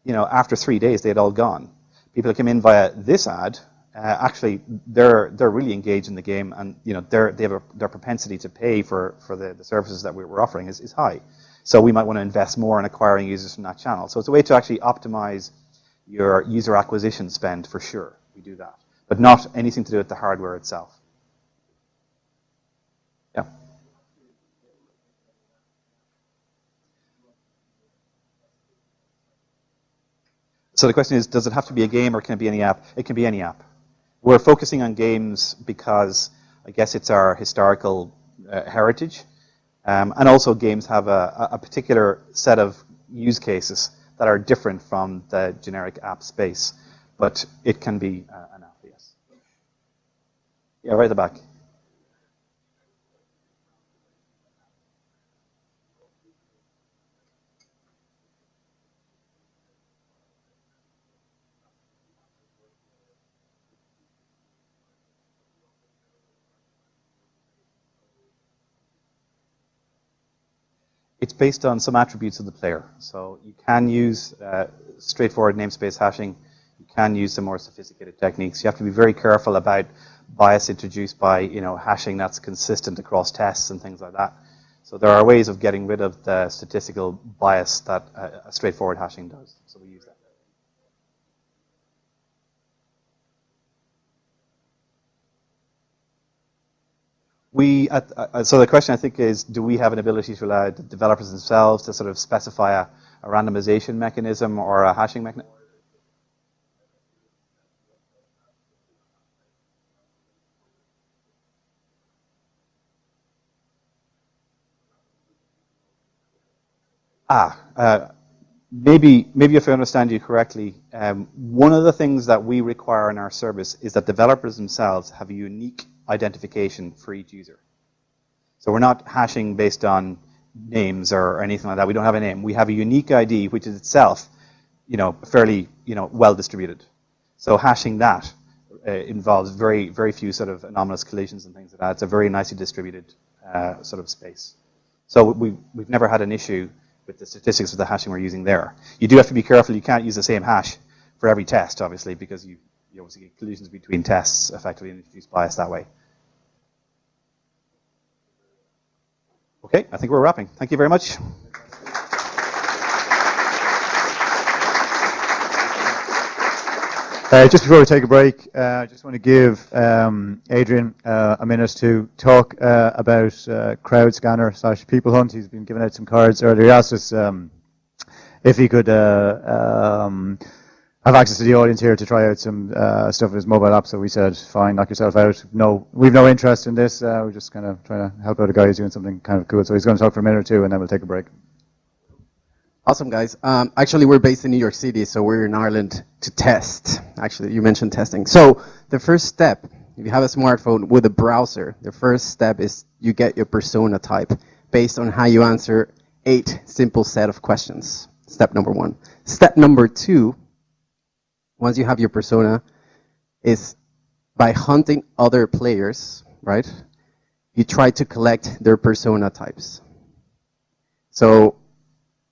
after 3 days, they had all gone. People who came in via this ad, actually they're really engaged in the game, and their propensity to pay for the services that we're offering is high. So we might want to invest more in acquiring users from that channel. So it's a way to actually optimize your user acquisition spend for sure. We do that, but not anything to do with the hardware itself. Yeah. So the question is, does it have to be a game or can it be any app? It can be any app. We're focusing on games because I guess it's our historical heritage. And also games have a particular set of use cases that are different from the generic app space. But it can be an app, yes. Yeah, right at the back. It's based on some attributes of the player. So you can use straightforward namespace hashing. You can use some more sophisticated techniques. You have to be very careful about bias introduced by hashing that's consistent across tests and things like that. So there are ways of getting rid of the statistical bias that a straightforward hashing does. So we use that. So the question I think is, do we have an ability to allow the developers themselves to sort of specify a randomization mechanism or a hashing mechanism? Maybe if I understand you correctly, one of the things that we require in our service is that developers themselves have a unique identification for each user. So we're not hashing based on names or anything like that. We don't have a name. We have a unique ID, which is itself, fairly, well distributed. So hashing that involves very, very few sort of anomalous collisions and things like that. It's a very nicely distributed sort of space. So we've never had an issue with the statistics of the hashing we're using there. You do have to be careful. You can't use the same hash for every test, obviously, because you obviously get collisions between tests effectively and introduce bias that way. Okay, I think we're wrapping. Thank you very much. Just before we take a break, I just want to give Adrian a minute to talk about Crowd Scanner / People Hunt. He's been giving out some cards earlier. He asked us if he could have access to the audience here to try out some stuff in his mobile app. So we said, fine, knock yourself out. No, we've no interest in this. We're just kind of trying to help out a guy who's doing something kind of cool. So he's going to talk for a minute or two, and then we'll take a break. Awesome, guys. Actually, we're based in New York City, so we're in Ireland to test. Actually, you mentioned testing. So the first step, if you have a smartphone with a browser, the first step is you get your persona type based on how you answer 8 simple set of questions. Step number 1. Step number 2, once you have your persona, is by hunting other players, right? You try to collect their persona types. So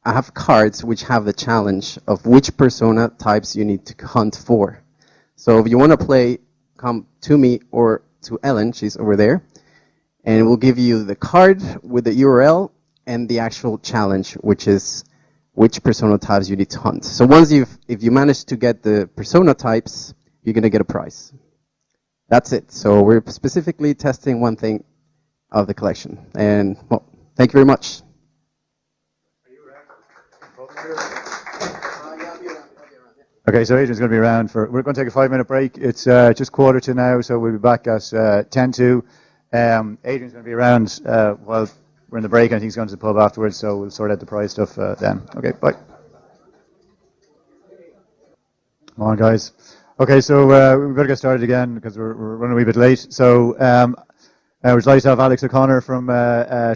I have cards which have the challenge of which persona types you need to hunt for. So if you want to play, come to me or to Ellen, she's over there, and we'll give you the card with the URL and the actual challenge, which is which persona types you need to hunt. So once if you manage to get the persona types, you're going to get a prize. That's it. So we're specifically testing one thing of the collection. And, well, thank you very much. Okay, so Adrian's going to be around we're going to take a 5-minute break. It's just 1:45 now, so we'll be back at 10:02. Adrian's going to be around while we're in the break. I think he's going to the pub afterwards, so we'll sort out the prize stuff then. Okay, bye. Come on, guys. Okay, so we better get started again because we're running a wee bit late. So we're delighted to have Alex O'Connor from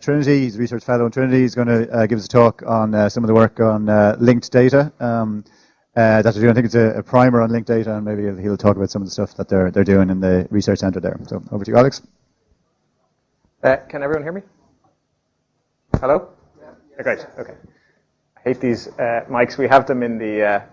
Trinity. He's a research fellow in Trinity. He's going to give us a talk on some of the work on linked data that they're doing. I think it's a primer on linked data, and maybe he'll talk about some of the stuff that they're doing in the research center there. So over to you, Alex. Can everyone hear me? Hello? Yeah, great. Okay. I hate these mics. We have them in the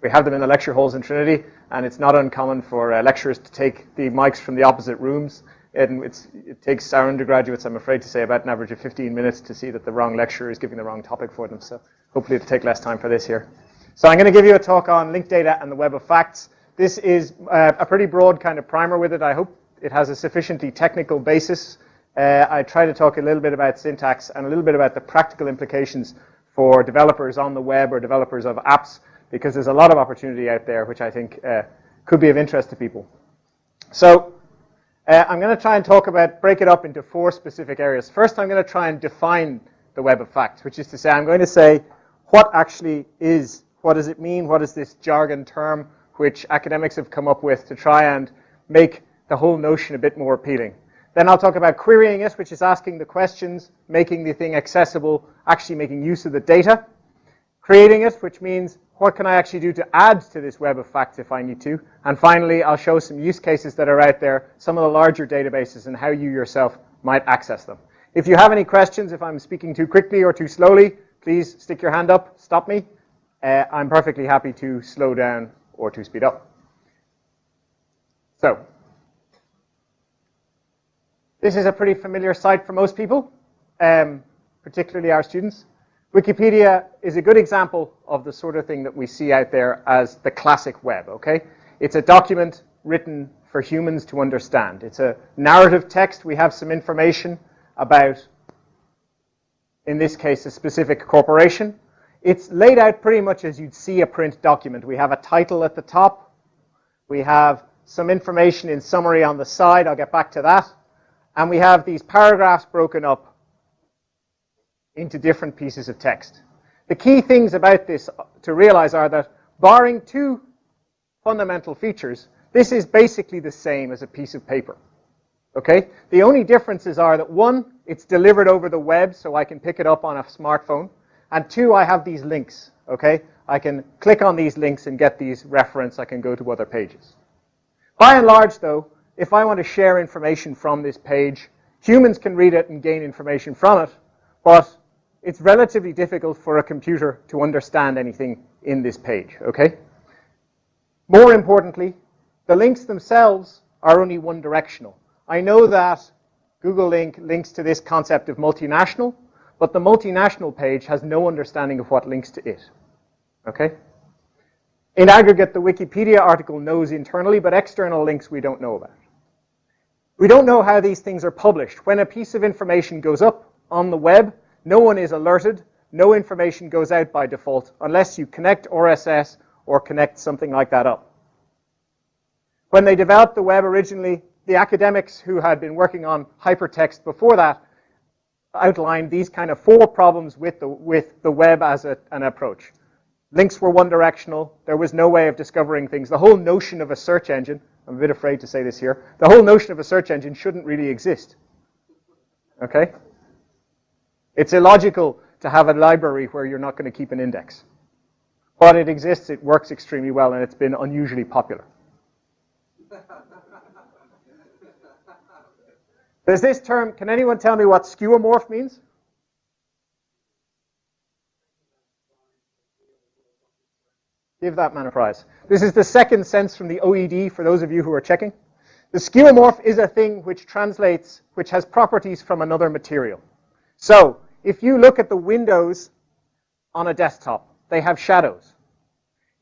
We have them in the lecture halls in Trinity, and it's not uncommon for lecturers to take the mics from the opposite rooms. And it takes our undergraduates, I'm afraid to say, about an average of 15 minutes to see that the wrong lecturer is giving the wrong topic for them. So hopefully it'll take less time for this here. So I'm going to give you a talk on linked data and the web of facts. This is a pretty broad kind of primer with it. I hope it has a sufficiently technical basis. I try to talk a little bit about syntax and a little bit about the practical implications for developers on the web or developers of apps, because there's a lot of opportunity out there which I think could be of interest to people. So I'm going to try and break it up into 4 specific areas. First, I'm going to try and define the web of facts, which is to say, I'm going to say what actually is, what does it mean, what is this jargon term which academics have come up with to try and make the whole notion a bit more appealing. Then I'll talk about querying it, which is asking the questions, making the thing accessible, actually making use of the data. Creating it, which means what can I actually do to add to this web of facts if I need to. And finally, I'll show some use cases that are out there, some of the larger databases, and how you yourself might access them. If you have any questions, if I'm speaking too quickly or too slowly, please stick your hand up, stop me. I'm perfectly happy to slow down or to speed up. So, this is a pretty familiar site for most people, particularly our students. Wikipedia is a good example of the sort of thing that we see out there as the classic web, okay? It's a document written for humans to understand. It's a narrative text. We have some information about, in this case, a specific corporation. It's laid out pretty much as you'd see a print document. We have a title at the top. We have some information in summary on the side. I'll get back to that. And we have these paragraphs broken up into different pieces of text. The key things about this to realize are that, barring 2 fundamental features, this is basically the same as a piece of paper. Okay? The only differences are that 1, it's delivered over the web, so I can pick it up on a smartphone. And 2, I have these links. Okay? I can click on these links and get these reference. I can go to other pages. By and large, though, if I want to share information from this page, humans can read it and gain information from it, but it's relatively difficult for a computer to understand anything in this page, okay? More importantly, the links themselves are only one directional. I know that Google Link links to this concept of multinational, but the multinational page has no understanding of what links to it, okay? In aggregate, the Wikipedia article knows internally, but external links we don't know about. We don't know how these things are published. When a piece of information goes up on the web, no one is alerted. No information goes out by default unless you connect RSS or connect something like that up. When they developed the web originally, the academics who had been working on hypertext before that outlined these kind of 4 problems with the web as an approach. Links were one directional. There was no way of discovering things. The whole notion of a search engine, I'm a bit afraid to say this here, the whole notion of a search engine shouldn't really exist. Okay? It's illogical to have a library where you're not going to keep an index. But it exists, it works extremely well, and it's been unusually popular. There's this term, can anyone tell me what skeuomorph means? Give that man a prize. This is the second sense from the OED for those of you who are checking. The skeuomorph is a thing which translates, which has properties from another material. So, if you look at the windows on a desktop, they have shadows.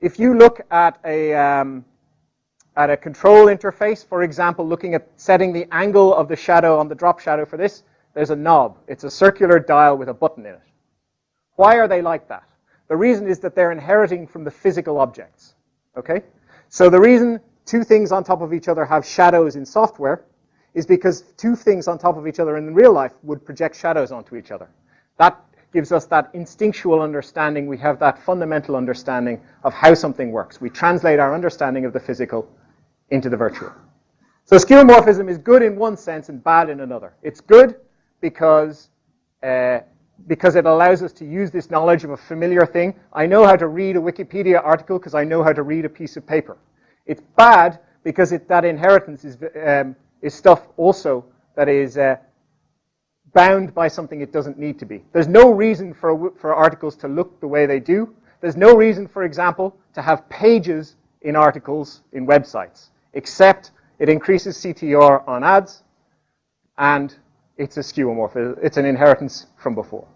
If you look at a control interface, for example, looking at setting the angle of the shadow on the drop shadow for this, there's a knob. It's a circular dial with a button in it. Why are they like that? The reason is that they're inheriting from the physical objects. Okay? So the reason 2 things on top of each other have shadows in software is because 2 things on top of each other in real life would project shadows onto each other. That gives us that instinctual understanding. We have that fundamental understanding of how something works. We translate our understanding of the physical into the virtual. So skeuomorphism is good in one sense and bad in another. It's good because it allows us to use this knowledge of a familiar thing. I know how to read a Wikipedia article because I know how to read a piece of paper. It's bad because that inheritance is stuff also that is bound by something it doesn't need to be. There's no reason for articles to look the way they do. There's no reason, for example, to have pages in articles in websites, except it increases CTR on ads, and it's a skeuomorph. It's an inheritance from before.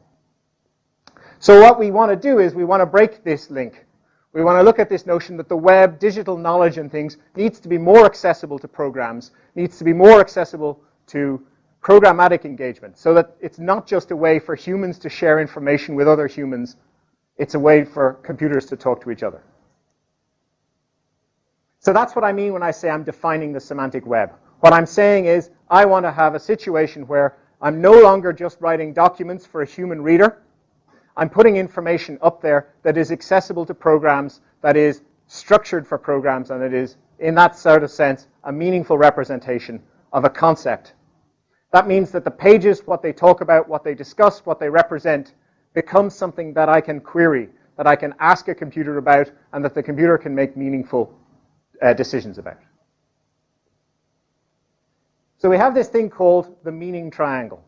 So what we want to do is we want to break this link. We want to look at this notion that the web, digital knowledge and things, needs to be more accessible to programs, needs to be more accessible to programmatic engagement, so that it's not just a way for humans to share information with other humans, it's a way for computers to talk to each other. So that's what I mean when I say I'm defining the semantic web. What I'm saying is I want to have a situation where I'm no longer just writing documents for a human reader. I'm putting information up there that is accessible to programs, that is structured for programs, and it is, in that sort of sense, a meaningful representation of a concept. That means that the pages, what they talk about, what they discuss, what they represent, becomes something that I can query, that I can ask a computer about, and that the computer can make meaningful decisions about. So we have this thing called the meaning triangle,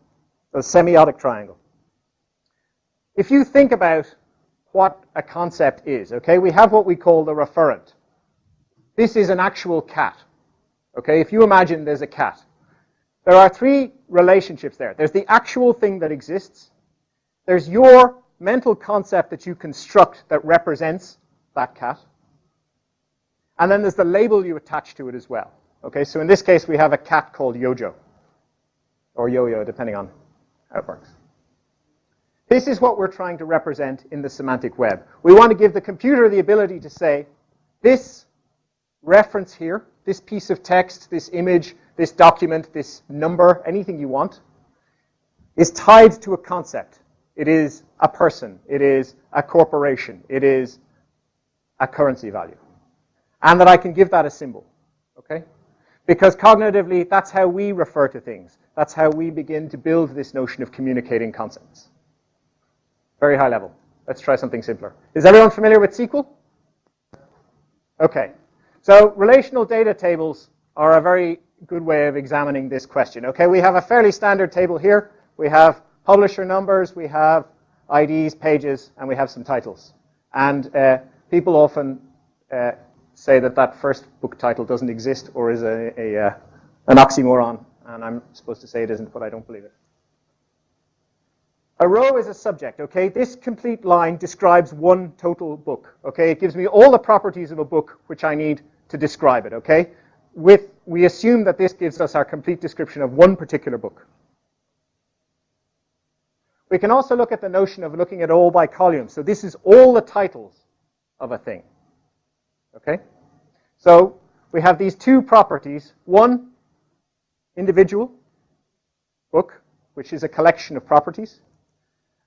the semiotic triangle. If you think about what a concept is, okay, we have what we call the referent. This is an actual cat. Okay, if you imagine there's a cat, there are three relationships there. There's the actual thing that exists. There's your mental concept that you construct that represents that cat. And then there's the label you attach to it as well. Okay, so in this case, we have a cat called Yojo, or Yo-Yo, depending on how it works. This is what we're trying to represent in the semantic web. We want to give the computer the ability to say, this reference here, this piece of text, this image, this document, this number, anything you want, is tied to a concept. It is a person. It is a corporation. It is a currency value. And that I can give that a symbol. Okay? Because cognitively, that's how we refer to things. That's how we begin to build this notion of communicating concepts. Very high level. Let's try something simpler. Is everyone familiar with SQL? Okay. So relational data tables are a very good way of examining this question. Okay, we have a fairly standard table here. We have publisher numbers, we have IDs, pages, and we have some titles. And people often say that that first book title doesn't exist or is an oxymoron. And I'm supposed to say it isn't, but I don't believe it. A row is a subject, okay? This complete line describes one total book, okay? It gives me all the properties of a book which I need to describe it, okay? We assume that this gives us our complete description of one particular book. We can also look at the notion of looking at all by column. So this is all the titles of a thing, okay? So we have these two properties. One, individual book, which is a collection of properties.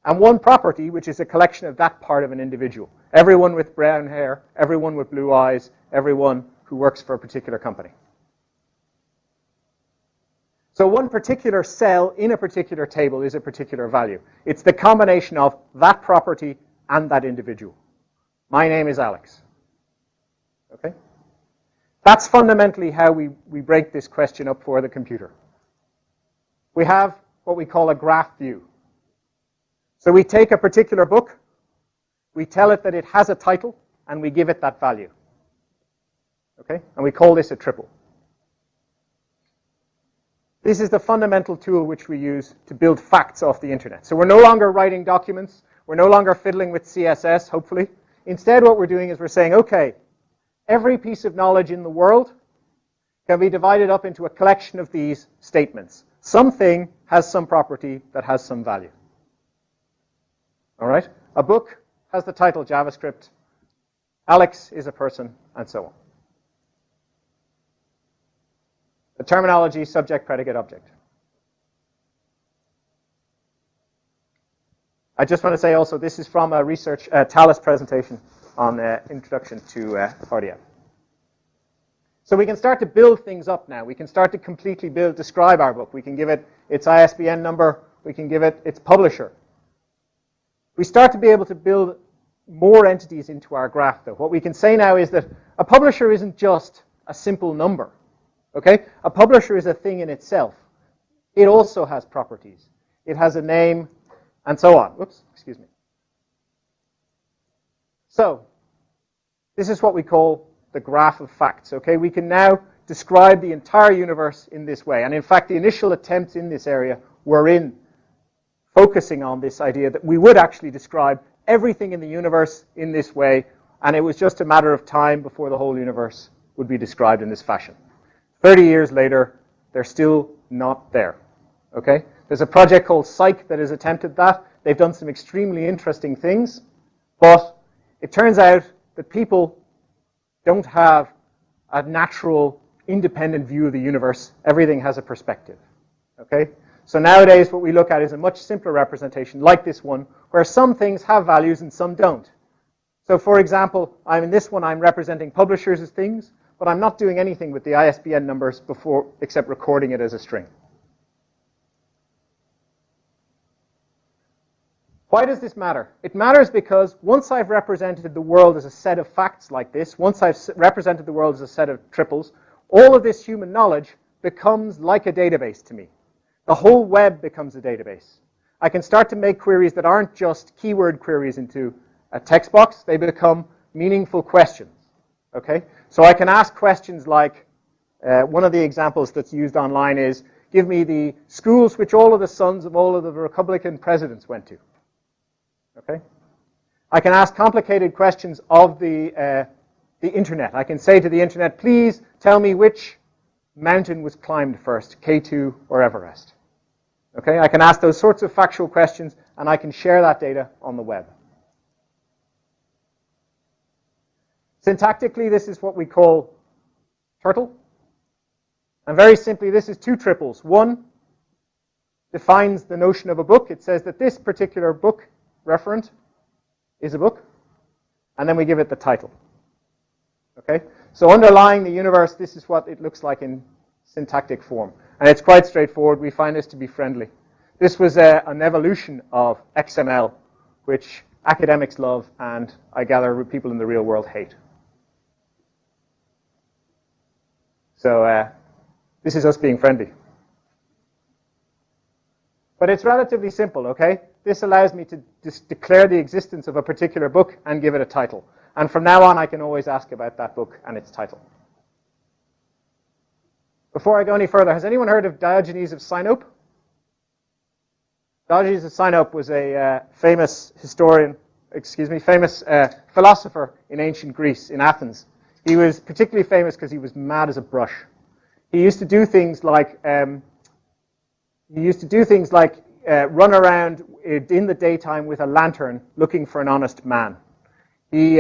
And one property, which is a collection of that part of an individual. Everyone with brown hair, everyone with blue eyes, everyone who works for a particular company. So one particular cell in a particular table is a particular value. It's the combination of that property and that individual. My name is Alex. Okay? That's fundamentally how we break this question up for the computer. We have what we call a graph view. So we take a particular book, we tell it that it has a title, and we give it that value. Okay? And we call this a triple. This is the fundamental tool which we use to build facts off the internet. So we're no longer writing documents. We're no longer fiddling with CSS, hopefully. Instead, what we're doing is we're saying, okay, every piece of knowledge in the world can be divided up into a collection of these statements. Something has some property that has some value. All right? A book has the title JavaScript. Alex is a person, and so on. The terminology, subject, predicate, object. I just want to say also, this is from a research Tallis presentation on Introduction to RDF. So we can start to build things up now. We can start to completely describe our book. We can give it its ISBN number. We can give it its publisher. We start to be able to build more entities into our graph, though. What we can say now is that a publisher isn't just a simple number. Okay? A publisher is a thing in itself. It also has properties. It has a name, and so on. Whoops, excuse me. So, this is what we call the graph of facts, okay? We can now describe the entire universe in this way. And in fact, the initial attempts in this area were in focusing on this idea that we would actually describe everything in the universe in this way, and it was just a matter of time before the whole universe would be described in this fashion. 30 years later, they're still not there, okay? There's a project called Psych that has attempted that. They've done some extremely interesting things, but it turns out that people don't have a natural, independent view of the universe. Everything has a perspective, okay? So nowadays, what we look at is a much simpler representation, like this one, where some things have values and some don't. So for example, in this one, I'm representing publishers as things, but I'm not doing anything with the ISBN numbers before, except recording it as a string. Why does this matter? It matters because once I've represented the world as a set of facts like this, once I've represented the world as a set of triples, all of this human knowledge becomes like a database to me. The whole web becomes a database. I can start to make queries that aren't just keyword queries into a text box. They become meaningful questions, okay? So I can ask questions like, one of the examples that's used online is, give me the schools which all of the sons of all of the Republican presidents went to, okay? I can ask complicated questions of the internet. I can say to the internet, please tell me which mountain was climbed first, K2 or Everest. Okay, I can ask those sorts of factual questions, and I can share that data on the web. Syntactically, this is what we call turtle. And very simply, this is two triples. One defines the notion of a book. It says that this particular book referent is a book. And then we give it the title. Okay? So underlying the universe, this is what it looks like in syntactic form. And it's quite straightforward. We find this to be friendly. This was an evolution of XML, which academics love, and I gather people in the real world hate. So this is us being friendly. But it's relatively simple, okay? This allows me to just declare the existence of a particular book and give it a title. And from now on, I can always ask about that book and its title. Before I go any further, has anyone heard of Diogenes of Sinope? Diogenes of Sinope was a famous philosopher in ancient Greece, in Athens. He was particularly famous because he was mad as a brush. He used to do things like run around in the daytime with a lantern looking for an honest man. He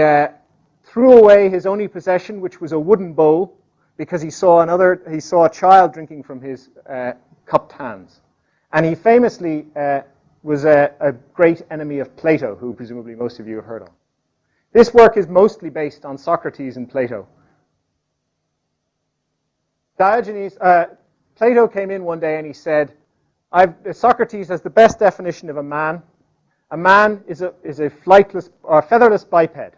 threw away his only possession, which was a wooden bowl, because he saw a child drinking from his cupped hands. And he famously was a great enemy of Plato, who presumably most of you have heard of. This work is mostly based on Socrates and Plato. Plato came in one day and he said, Socrates has the best definition of a man. A man is a flightless or featherless biped.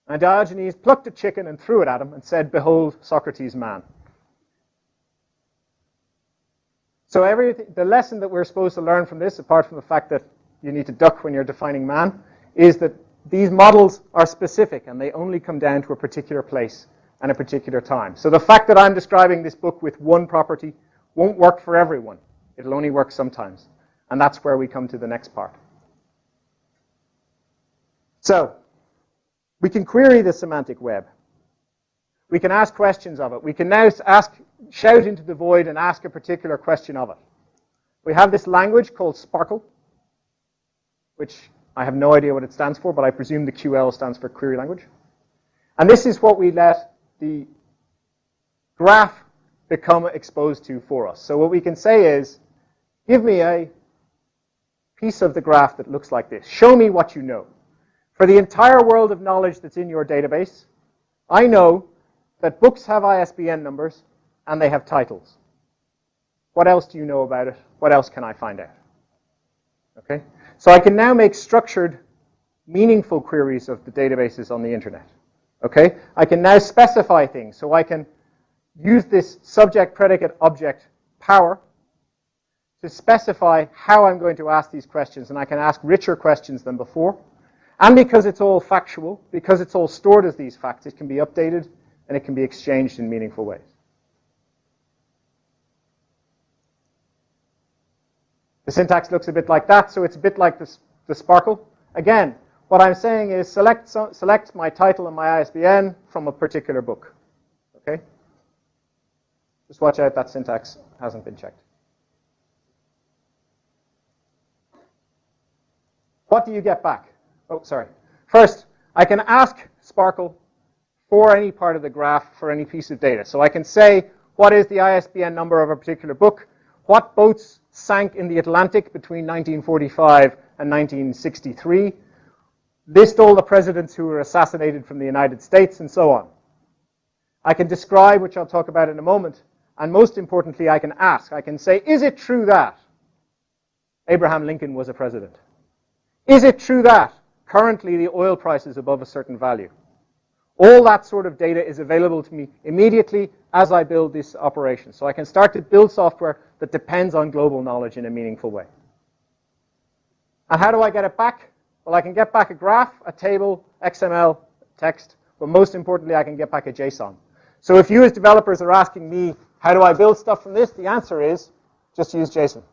And Diogenes plucked a chicken and threw it at him and said, behold, Socrates' man. So the lesson that we're supposed to learn from this, apart from the fact that you need to duck when you're defining man, is that these models are specific and they only come down to a particular place and a particular time. So the fact that I'm describing this book with one property won't work for everyone. It'll only work sometimes. And that's where we come to the next part. So, we can query the semantic web. We can ask questions of it. We can now shout into the void and ask a particular question of it. We have this language called Sparkle, which I have no idea what it stands for, but I presume the QL stands for query language. And this is what we let the graph become exposed to for us. So what we can say is, give me a piece of the graph that looks like this. Show me what you know. For the entire world of knowledge that's in your database, I know that books have ISBN numbers and they have titles. What else do you know about it? What else can I find out? Okay? So I can now make structured, meaningful queries of the databases on the internet. Okay? I can now specify things. So I can use this subject, predicate, object power to specify how I'm going to ask these questions. And I can ask richer questions than before. And because it's all factual, because it's all stored as these facts, it can be updated and it can be exchanged in meaningful ways. The syntax looks a bit like that, so it's a bit like the Sparkle. Again, what I'm saying is select my title and my ISBN from a particular book. Okay? Just watch out that syntax hasn't been checked. What do you get back? Oh, sorry. First, I can ask Sparkle for any part of the graph for any piece of data. So I can say, what is the ISBN number of a particular book? What boats sank in the Atlantic between 1945 and 1963? List all the presidents who were assassinated from the United States, and so on. I can describe, which I'll talk about in a moment, and most importantly, I can ask. I can say, is it true that Abraham Lincoln was a president? Is it true that currently the oil price is above a certain value? All that sort of data is available to me immediately as I build this operation. So I can start to build software that depends on global knowledge in a meaningful way. And how do I get it back? Well, I can get back a graph, a table, XML, text, but most importantly, I can get back a JSON. So if you as developers are asking me, how do I build stuff from this? The answer is, just use JSON.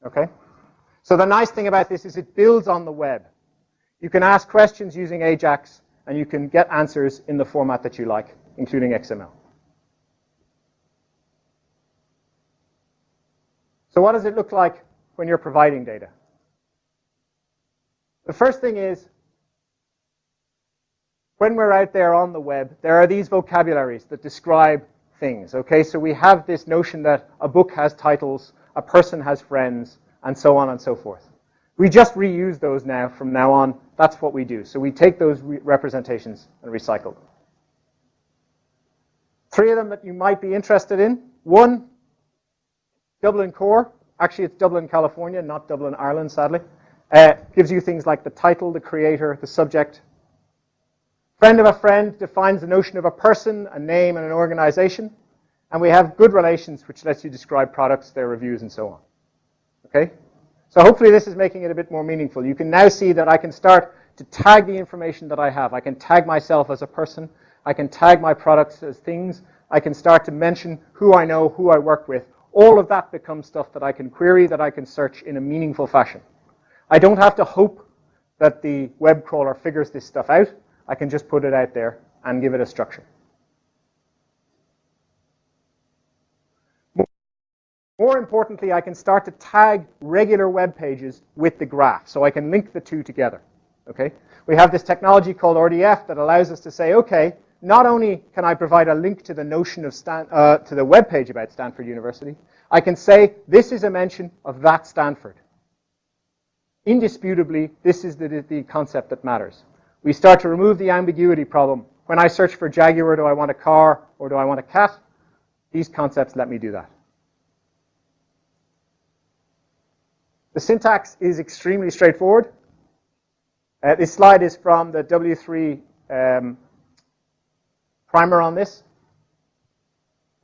Okay? So the nice thing about this is it builds on the web. You can ask questions using AJAX, and you can get answers in the format that you like, including XML. So what does it look like when you're providing data? The first thing is, when we're out there on the web, there are these vocabularies that describe things. Okay, so we have this notion that a book has titles, a person has friends, and so on and so forth. We just reuse those now. From now on, that's what we do. So we take those representations and recycle them. Three of them that you might be interested in. One, Dublin Core. Actually, it's Dublin, California, not Dublin, Ireland, sadly. Gives you things like the title, the creator, the subject. Friend of a friend defines the notion of a person, a name, and an organization. And we have good relations, which lets you describe products, their reviews, and so on. Okay? So hopefully this is making it a bit more meaningful. You can now see that I can start to tag the information that I have. I can tag myself as a person. I can tag my products as things. I can start to mention who I know, who I work with. All of that becomes stuff that I can query, that I can search in a meaningful fashion. I don't have to hope that the web crawler figures this stuff out. I can just put it out there and give it a structure. More importantly, I can start to tag regular web pages with the graph, so I can link the two together. Okay? We have this technology called RDF that allows us to say, okay, not only can I provide a link to the notion of to the web page about Stanford University, I can say this is a mention of that Stanford. Indisputably, this is the concept that matters. We start to remove the ambiguity problem. When I search for Jaguar, do I want a car or do I want a cat? These concepts let me do that. The syntax is extremely straightforward. This slide is from the W3 primer on this.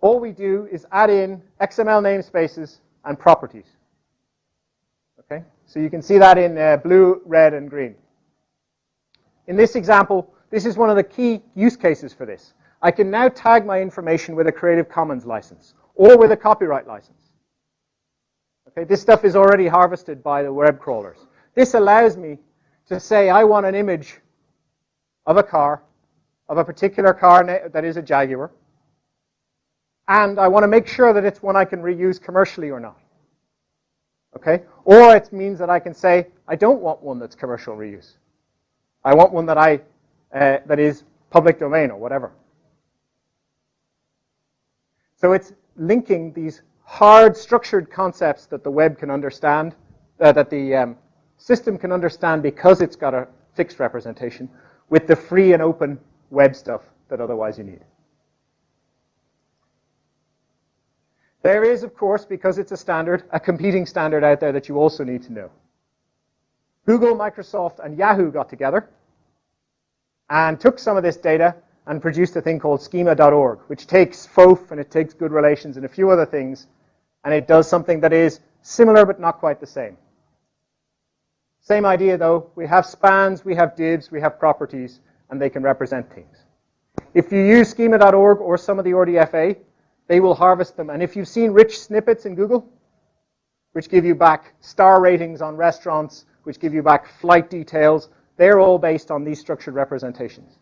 All we do is add in XML namespaces and properties. Okay? So you can see that in blue, red, and green. In this example, this is one of the key use cases for this. I can now tag my information with a Creative Commons license or with a copyright license. Okay, this stuff is already harvested by the web crawlers. This allows me to say I want an image of a car, of a particular car that is a Jaguar, and I want to make sure that it's one I can reuse commercially or not. Okay? Or it means that I can say I don't want one that's commercial reuse. I want one that that is public domain or whatever. So it's linking these hard, structured concepts that the web can understand, that the system can understand because it's got a fixed representation, with the free and open web stuff that otherwise you need. There is, of course, because it's a standard, a competing standard out there that you also need to know. Google, Microsoft, and Yahoo got together and took some of this data and produced a thing called schema.org, which takes FOAF and it takes good relations and a few other things, and it does something that is similar but not quite the same. Same idea though, we have spans, we have divs, we have properties, and they can represent things. If you use schema.org or some of the RDFA, they will harvest them. And if you've seen rich snippets in Google, which give you back star ratings on restaurants, which give you back flight details, they're all based on these structured representations.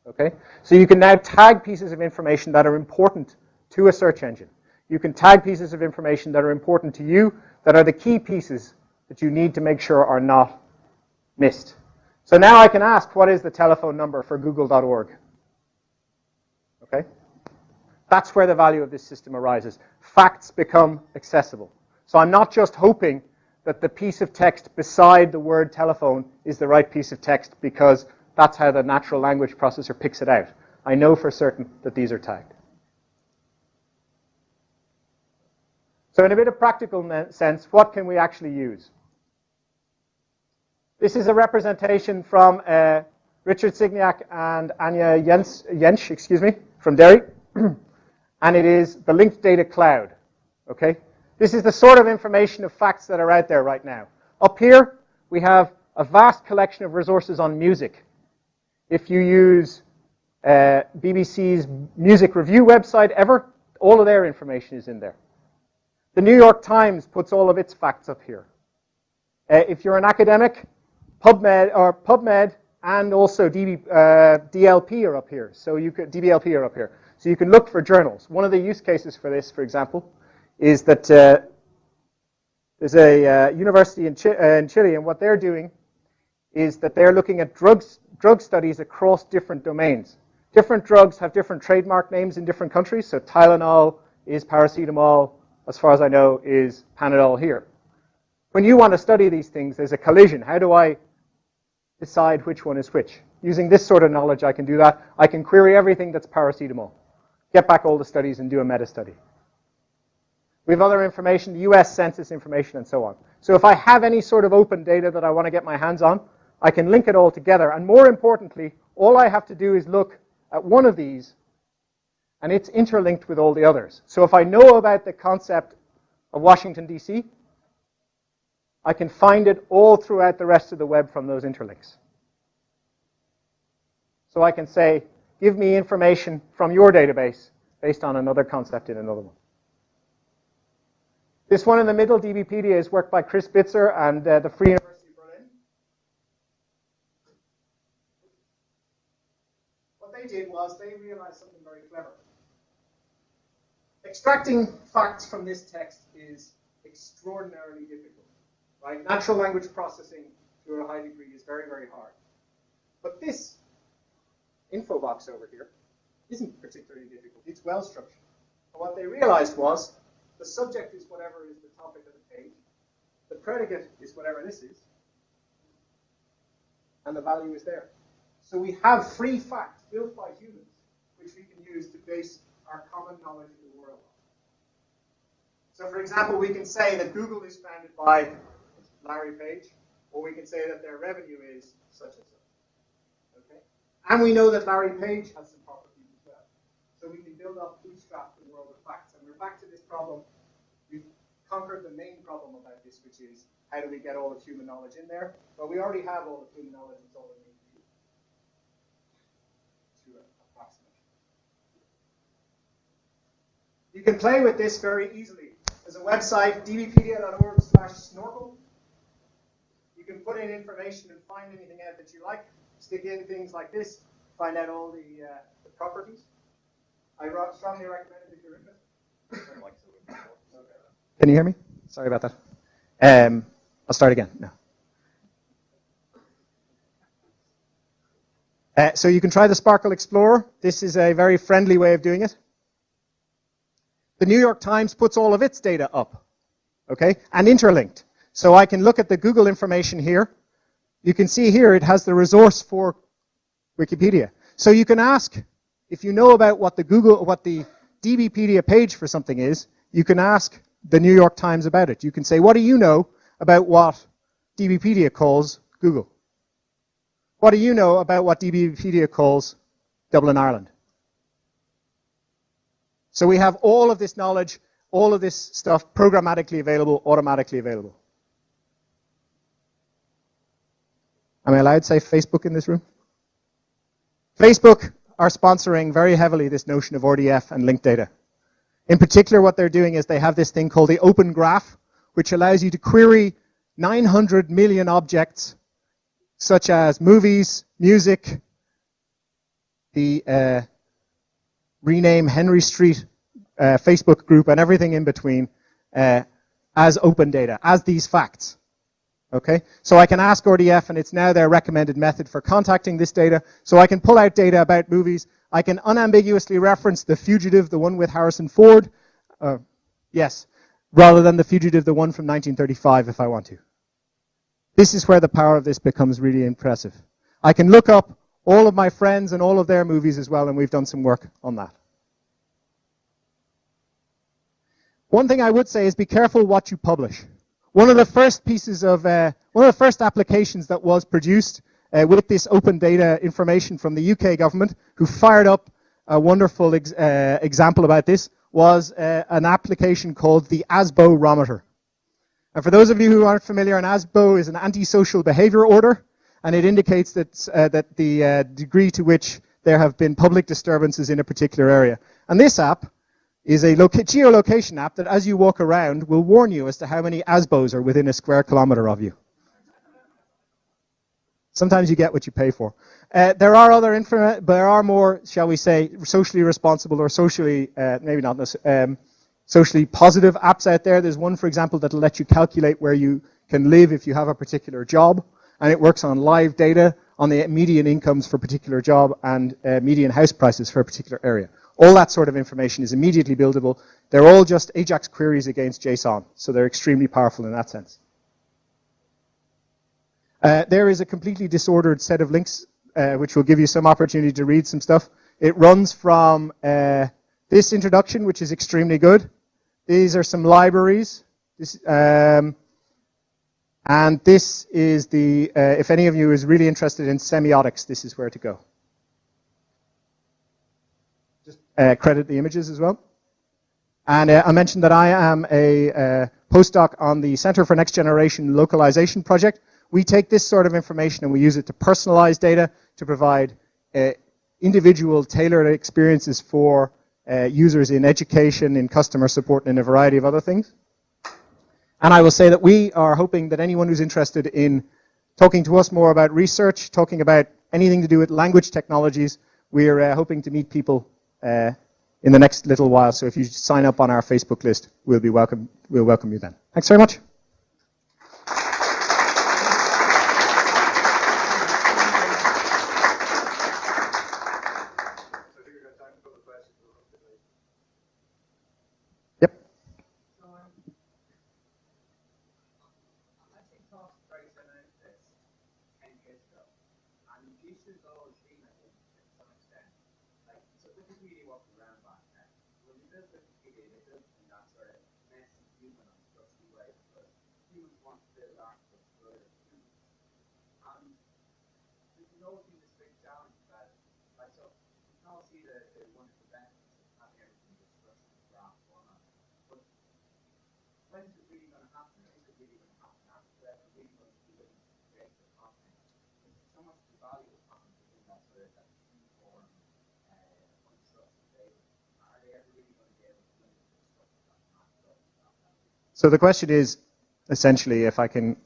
Okay? So you can now tag pieces of information that are important to a search engine. You can tag pieces of information that are important to you, that are the key pieces that you need to make sure are not missed. So now I can ask, what is the telephone number for google.org? Okay? That's where the value of this system arises. Facts become accessible. So I'm not just hoping that the piece of text beside the word telephone is the right piece of text because that's how the natural language processor picks it out. I know for certain that these are tagged. So in a bit of practical sense, what can we actually use? This is a representation from Richard Signiak and Anya Jensch, from Derry. And it is the linked data cloud. Okay? This is the sort of information of facts that are out there right now. Up here, we have a vast collection of resources on music. If you use BBC's music review website ever, all of their information is in there. The New York Times puts all of its facts up here. If you're an academic, PubMed and also DLP are up here. So you could DBLP are up here. So you can look for journals. One of the use cases for this, for example, is that there's a university in Chile, and what they're doing is that they're looking at drug studies across different domains. Different drugs have different trademark names in different countries. So Tylenol is paracetamol, as far as I know, is Panadol here. When you want to study these things, there's a collision. How do I decide which one is which? Using this sort of knowledge, I can do that. I can query everything that's paracetamol, get back all the studies, and do a meta-study. We have other information, the US Census information, and so on. So if I have any sort of open data that I want to get my hands on, I can link it all together. And more importantly, all I have to do is look at one of these, and it's interlinked with all the others. So if I know about the concept of Washington, D.C., I can find it all throughout the rest of the web from those interlinks. So I can say, give me information from your database based on another concept in another one. This one in the middle, DBpedia, is worked by Chris Bitzer and the Free University of Berlin. What they did was they realized something very clever. Extracting facts from this text is extraordinarily difficult. Right? Natural language processing to a high degree is very, very hard. But this info box over here isn't particularly difficult. It's well structured. And what they realized was the subject is whatever is the topic of the page. The predicate is whatever this is. And the value is there. So we have free facts built by humans, which we can use to base our common knowledge of the world on. So for example, we can say that Google is founded by Larry Page, or we can say that their revenue is such and such. Okay? And we know that Larry Page has some properties as well. So we can build up, bootstrap the world of facts. And we're back to this problem. We've conquered the main problem about this, which is how do we get all of human knowledge in there? Well, we already have all of human knowledge. It's all we need to approximate. You can play with this very easily. There's a website, dbpedia.org/snorkel. You can put in information and find anything out that you like. Stick in things like this, find out all the properties. I strongly recommend it if you're interested. Can you hear me? Sorry about that. I'll start again. No. So you can try the Sparkle Explorer. This is a very friendly way of doing it. The New York Times puts all of its data up, okay, and interlinked. So I can look at the Google information here. You can see here it has the resource for Wikipedia. So you can ask, if you know about what the DBpedia page for something is, you can ask the New York Times about it. You can say, what do you know about what DBpedia calls Google? What do you know about what DBpedia calls Dublin, Ireland? So we have all of this knowledge, all of this stuff programmatically available, automatically available. Am I allowed to say Facebook in this room? Facebook are sponsoring very heavily this notion of RDF and linked data. In particular, what they're doing is they have this thing called the Open Graph, which allows you to query 900 million objects, such as movies, music, the rename Henry Street Facebook group, and everything in between as open data, as these facts. Okay, so I can ask RDF, and it's now their recommended method for contacting this data. So I can pull out data about movies. I can unambiguously reference The Fugitive, the one with Harrison Ford, yes, rather than The Fugitive, the one from 1935, if I want to. This is where the power of this becomes really impressive. I can look up all of my friends and all of their movies as well, and we've done some work on that. One thing I would say is be careful what you publish. One of the first pieces of, one of the first applications that was produced with this open data information from the UK government, who fired up a wonderful example about this, was an application called the ASBO-rometer. And for those of you who aren't familiar, an ASBO is an antisocial behavior order, and it indicates that, that the degree to which there have been public disturbances in a particular area. And this app is a geolocation app that, as you walk around, will warn you as to how many ASBOs are within a square kilometer of you. Sometimes you get what you pay for. There are more, shall we say, socially responsible or socially, maybe not socially positive apps out there. There's one, for example, that will let you calculate where you can live if you have a particular job, and it works on live data on the median incomes for a particular job and median house prices for a particular area. All that sort of information is immediately buildable. They're all just AJAX queries against JSON, so they're extremely powerful in that sense. There is a completely disordered set of links, which will give you some opportunity to read some stuff. It runs from this introduction, which is extremely good. These are some libraries. And this is the, if any of you is really interested in semiotics, this is where to go. Just credit the images as well. And I mentioned that I am a postdoc on the Center for Next Generation Localization project. We take this sort of information and we use it to personalize data to provide individual tailored experiences for users in education, in customer support, and in a variety of other things. And I will say that we are hoping that anyone who's interested in talking to us more about research, talking about anything to do with language technologies, we're hoping to meet people in the next little while. So if you sign up on our Facebook list, we'll welcome you then. Thanks very much. So the question is, essentially, if I can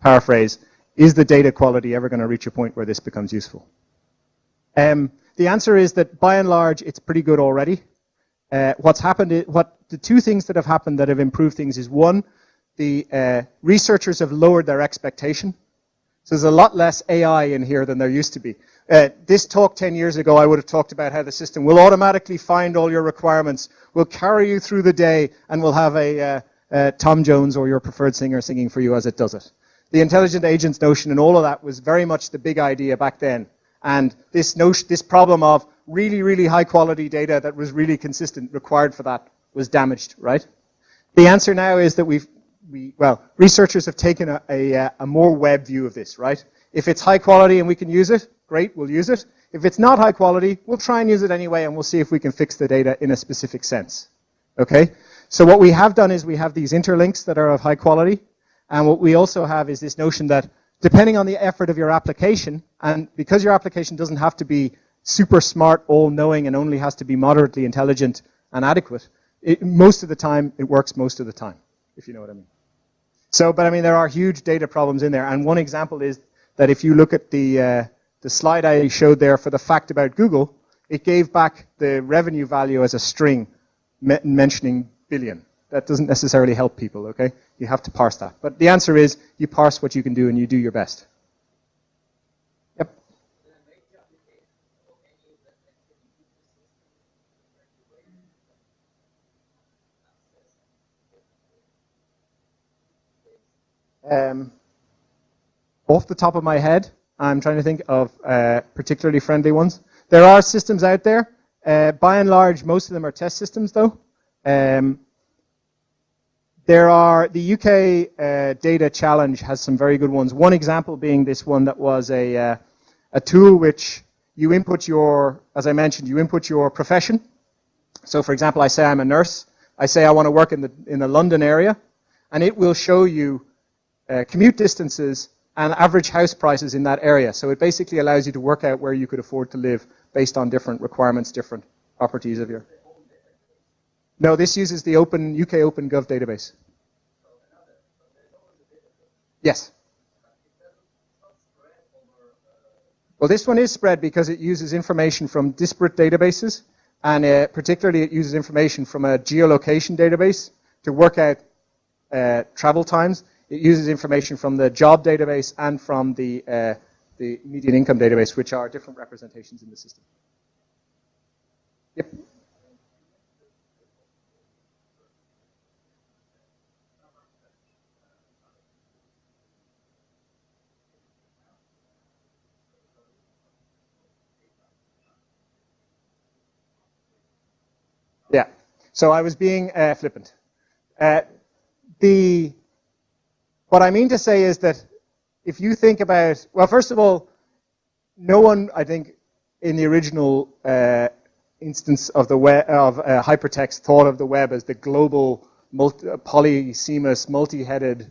paraphrase, is the data quality ever going to reach a point where this becomes useful? The answer is that, by and large, it's pretty good already. What's happened is, the two things that have happened that have improved things is, one, the researchers have lowered their expectation. So there's a lot less AI in here than there used to be. This talk 10 years ago, I would have talked about how the system will automatically find all your requirements, will carry you through the day, and will have a Tom Jones or your preferred singer singing for you as it does it. The intelligent agents notion and all of that was very much the big idea back then. And this problem of really, really high quality data that was really consistent required for that was damaged, right? The answer now is that researchers have taken a more web view of this, right? If it's high quality and we can use it, great, we'll use it. If it's not high quality, we'll try and use it anyway, and we'll see if we can fix the data in a specific sense. Okay? So what we have done is we have these interlinks that are of high quality, and what we also have is this notion that depending on the effort of your application, and because your application doesn't have to be super smart, all-knowing, and only has to be moderately intelligent and adequate, most of the time, it works most of the time, if you know what I mean. So, but I mean, there are huge data problems in there, and one example is that if you look at the slide I showed there for the fact about Google, it gave back the revenue value as a string mentioning billion. That doesn't necessarily help people, okay? You have to parse that. But the answer is, you parse what you can do and you do your best. Yep. Off the top of my head, I'm trying to think of particularly friendly ones. There are systems out there. By and large, most of them are test systems, though. There are, the UK Data Challenge has some very good ones. One example being this one that was a tool which you input your, as I mentioned, you input your profession. So, for example, I say I'm a nurse. I say I want to work in the London area, and it will show you commute distances and average house prices in that area. So it basically allows you to work out where you could afford to live based on different requirements, different properties of your... No, this uses the UK Open Gov database. Yes. Well, this one is spread because it uses information from disparate databases, and particularly it uses information from a geolocation database to work out travel times. It uses information from the job database and from the median income database, which are different representations in the system. Yep. Yeah. So I was being flippant. What I mean to say is that if you think about, well, first of all, no one, I think, in the original instance of the web, of hypertext thought of the web as the global, polysemous, multi-headed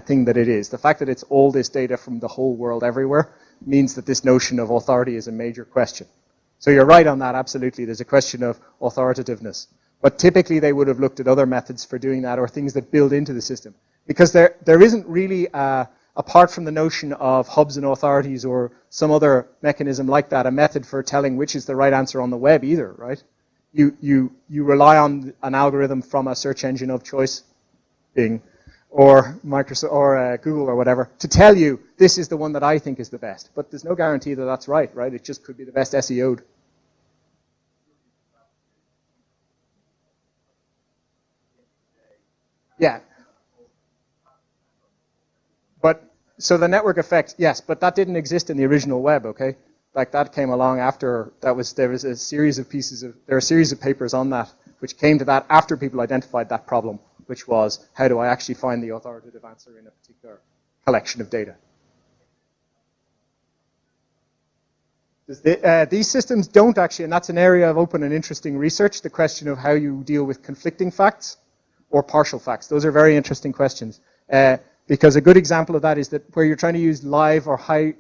thing that it is. The fact that it's all this data from the whole world everywhere means that this notion of authority is a major question. So you're right on that, absolutely. There's a question of authoritativeness. But typically they would have looked at other methods for doing that or things that build into the system. Because there isn't really, apart from the notion of hubs and authorities or some other mechanism like that, a method for telling which is the right answer on the web either, right? You rely on an algorithm from a search engine of choice, Bing, or Microsoft, or Google or whatever, to tell you this is the one that I think is the best. But there's no guarantee that that's right? It just could be the best SEO'd. Yeah. But, so the network effect, yes, but that didn't exist in the original web, okay? Like that came along after, there was a series of there are a series of papers on that, which came to that after people identified that problem, which was, how do I actually find the authoritative answer in a particular collection of data? These systems don't actually, and that's an area of open and interesting research, the question of how you deal with conflicting facts or partial facts. Those are very interesting questions. Because a good example of that is that where you're trying to use live or high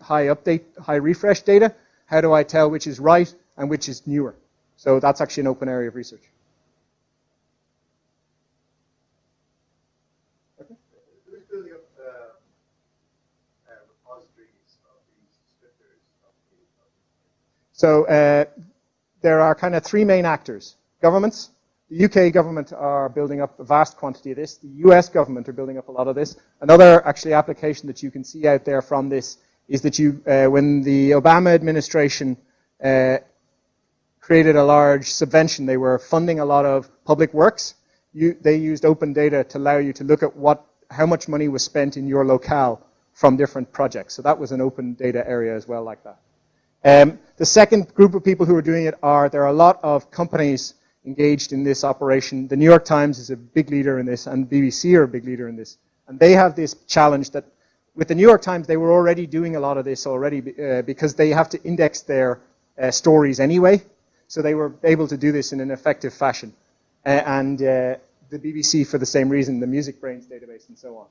refresh data, how do I tell which is right and which is newer? So that's actually an open area of research. Okay. Who's building up repositories of these descriptors of the... So there are kind of three main actors. Governments. The UK government are building up a vast quantity of this. The US government are building up a lot of this. Another actually application that you can see out there from this is that when the Obama administration created a large subvention, they were funding a lot of public works. They used open data to allow you to look at how much money was spent in your locale from different projects. So that was an open data area as well like that. The second group of people who are doing it there are a lot of companies engaged in this operation. The New York Times is a big leader in this, and BBC are a big leader in this. And they have this challenge that with the New York Times, they were already doing a lot of this already because they have to index their stories anyway. So they were able to do this in an effective fashion. And the BBC for the same reason, the Music Brains database and so on.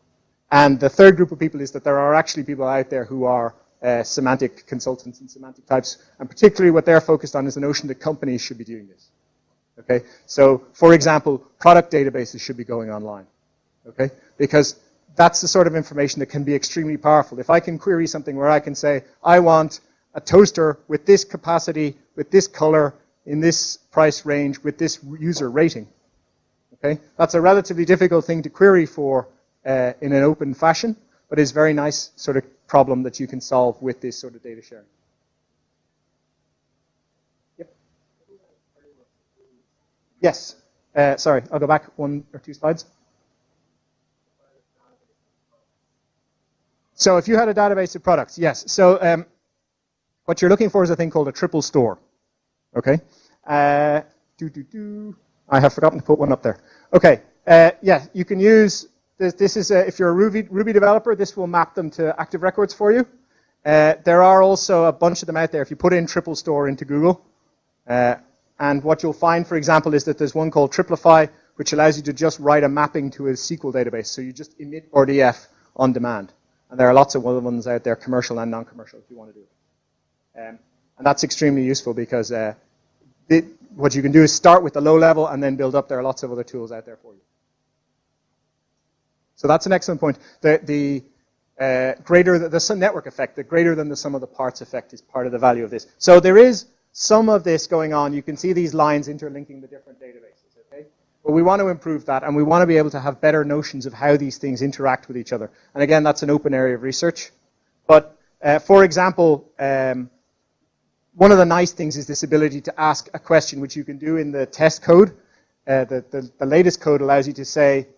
And the third group of people is that there are actually people out there who are semantic consultants and semantic types, and particularly what they're focused on is the notion that companies should be doing this. Okay, so for example, product databases should be going online. Okay, because that's the sort of information that can be extremely powerful. If I can query something where I can say, I want a toaster with this capacity, with this color, in this price range, with this user rating. Okay, that's a relatively difficult thing to query for in an open fashion, but it's a very nice sort of problem that you can solve with this sort of data sharing. Yep. Yes. Sorry, I'll go back 1 or 2 slides. So if you had a database of products, yes. So what you're looking for is a thing called a triple store. Okay. I have forgotten to put one up there. Okay. Yeah, you can use this. This is if you're a Ruby developer, this will map them to active records for you. There are also a bunch of them out there. If you put in triple store into Google, and what you'll find, for example, is that there's one called Triplify, which allows you to just write a mapping to a SQL database. So you just emit RDF on demand. And there are lots of other ones out there, commercial and non-commercial, if you want to do it. And that's extremely useful because what you can do is start with the low level and then build up. There are lots of other tools out there for you. So that's an excellent point. The network effect, the greater than the sum of the parts effect is part of the value of this. So there is some of this going on. You can see these lines interlinking the different databases, okay? But we want to improve that, and we want to be able to have better notions of how these things interact with each other. And again, that's an open area of research. But for example, one of the nice things is this ability to ask a question, which you can do in the test code. The latest code allows you to say,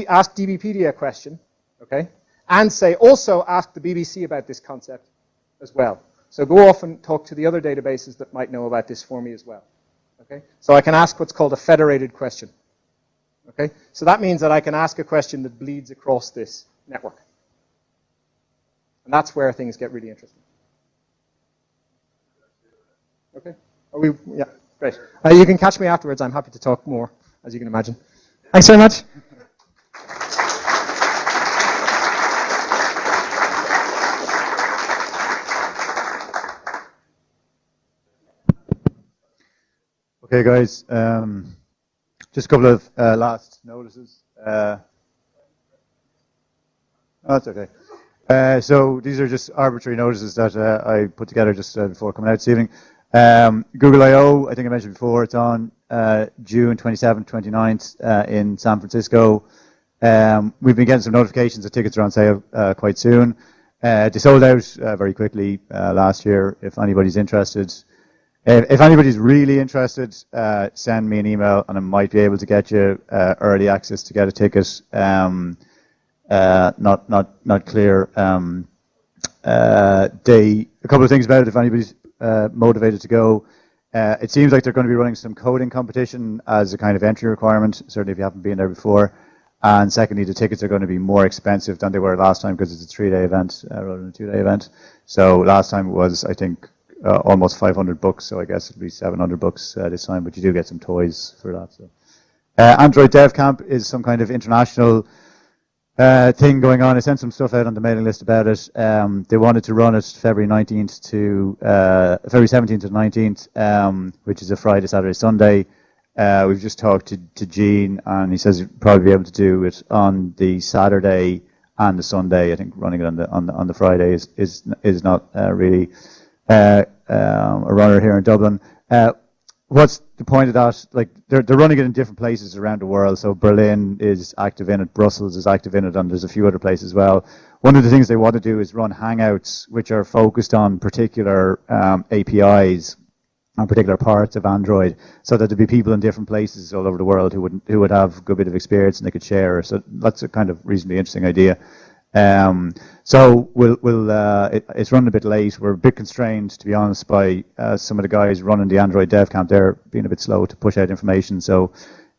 ask DBpedia a question, okay? And say, also ask the BBC about this concept as well. So go off and talk to the other databases that might know about this for me as well. Okay? So I can ask what's called a federated question. Okay? So that means that I can ask a question that bleeds across this network. And that's where things get really interesting. Okay? Yeah, great. You can catch me afterwards. I'm happy to talk more, as you can imagine. Thanks very much. Okay, guys, just a couple of last notices. Oh, that's okay. So these are just arbitrary notices that I put together just before coming out this evening. Google I/O, I think I mentioned before, it's on June 27th, 29th in San Francisco. We've been getting some notifications that tickets are on sale quite soon. They sold out very quickly last year. If anybody's interested, if anybody's really interested, send me an email and I might be able to get you early access to get a ticket. Not clear. A couple of things about it if anybody's motivated to go. It seems like they're going to be running some coding competition as a kind of entry requirement, certainly if you haven't been there before. And secondly, the tickets are going to be more expensive than they were last time because it's a 3-day event rather than a 2-day event. So last time it was, I think, almost 500 bucks, so I guess it'll be 700 bucks this time, but you do get some toys for that. So, Android Dev Camp is some kind of international thing going on. I sent some stuff out on the mailing list about it. They wanted to run it February 17th to 19th, which is a Friday, Saturday, Sunday. We've just talked to Gene, and he says he'll probably be able to do it on the Saturday and the Sunday. I think running it on the Friday is not really a runner here in Dublin. What's the point of that? Like they're running it in different places around the world. So Berlin is active in it, Brussels is active in it, and there's a few other places as well. One of the things they want to do is run Hangouts, which are focused on particular APIs on particular parts of Android, so that there'd be people in different places all over the world who would have a good bit of experience and they could share. So that's a kind of reasonably interesting idea. So it's running a bit late. We're a bit constrained, to be honest, by some of the guys running the Android Dev Camp. They're being a bit slow to push out information, so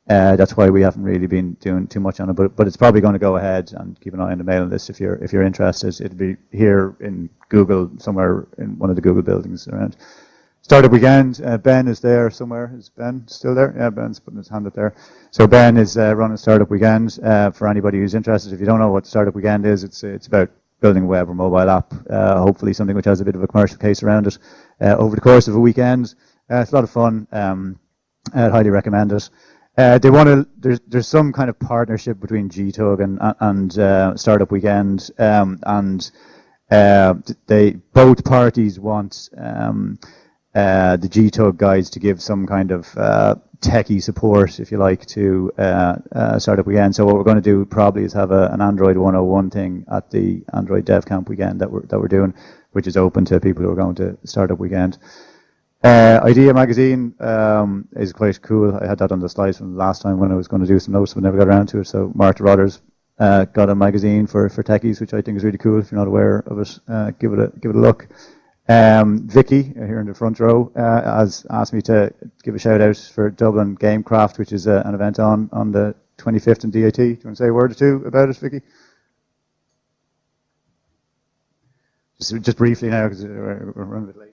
that's why we haven't really been doing too much on it. But it's probably going to go ahead, and keep an eye on the mailing list if you're interested. It'll be here in Google, somewhere in one of the Google buildings around. Startup Weekend, Ben is there somewhere. Is Ben still there? Yeah, Ben's putting his hand up there. So Ben is running Startup Weekend for anybody who's interested. If you don't know what Startup Weekend is, it's about building a web or mobile app, hopefully something which has a bit of a commercial case around it over the course of a weekend. It's a lot of fun. I'd highly recommend it. They want to. There's some kind of partnership between GTUG and Startup Weekend, and they both parties want the GTUG guys to give some kind of techie support, if you like, to Startup Weekend. So what we're going to do probably is have an Android 101 thing at the Android Dev Camp weekend that we're doing, which is open to people who are going to Startup Weekend. Idea magazine is quite cool. I had that on the slides from last time when I was going to do some notes, but never got around to it. So Martha Rodders got a magazine for techies, which I think is really cool. If you're not aware of it, give it a look. Vicky, here in the front row, has asked me to give a shout out for Dublin Gamecraft, which is an event on the 25th in DAT. Do you want to say a word or two about it, Vicky? Just briefly now, because we're running a bit late.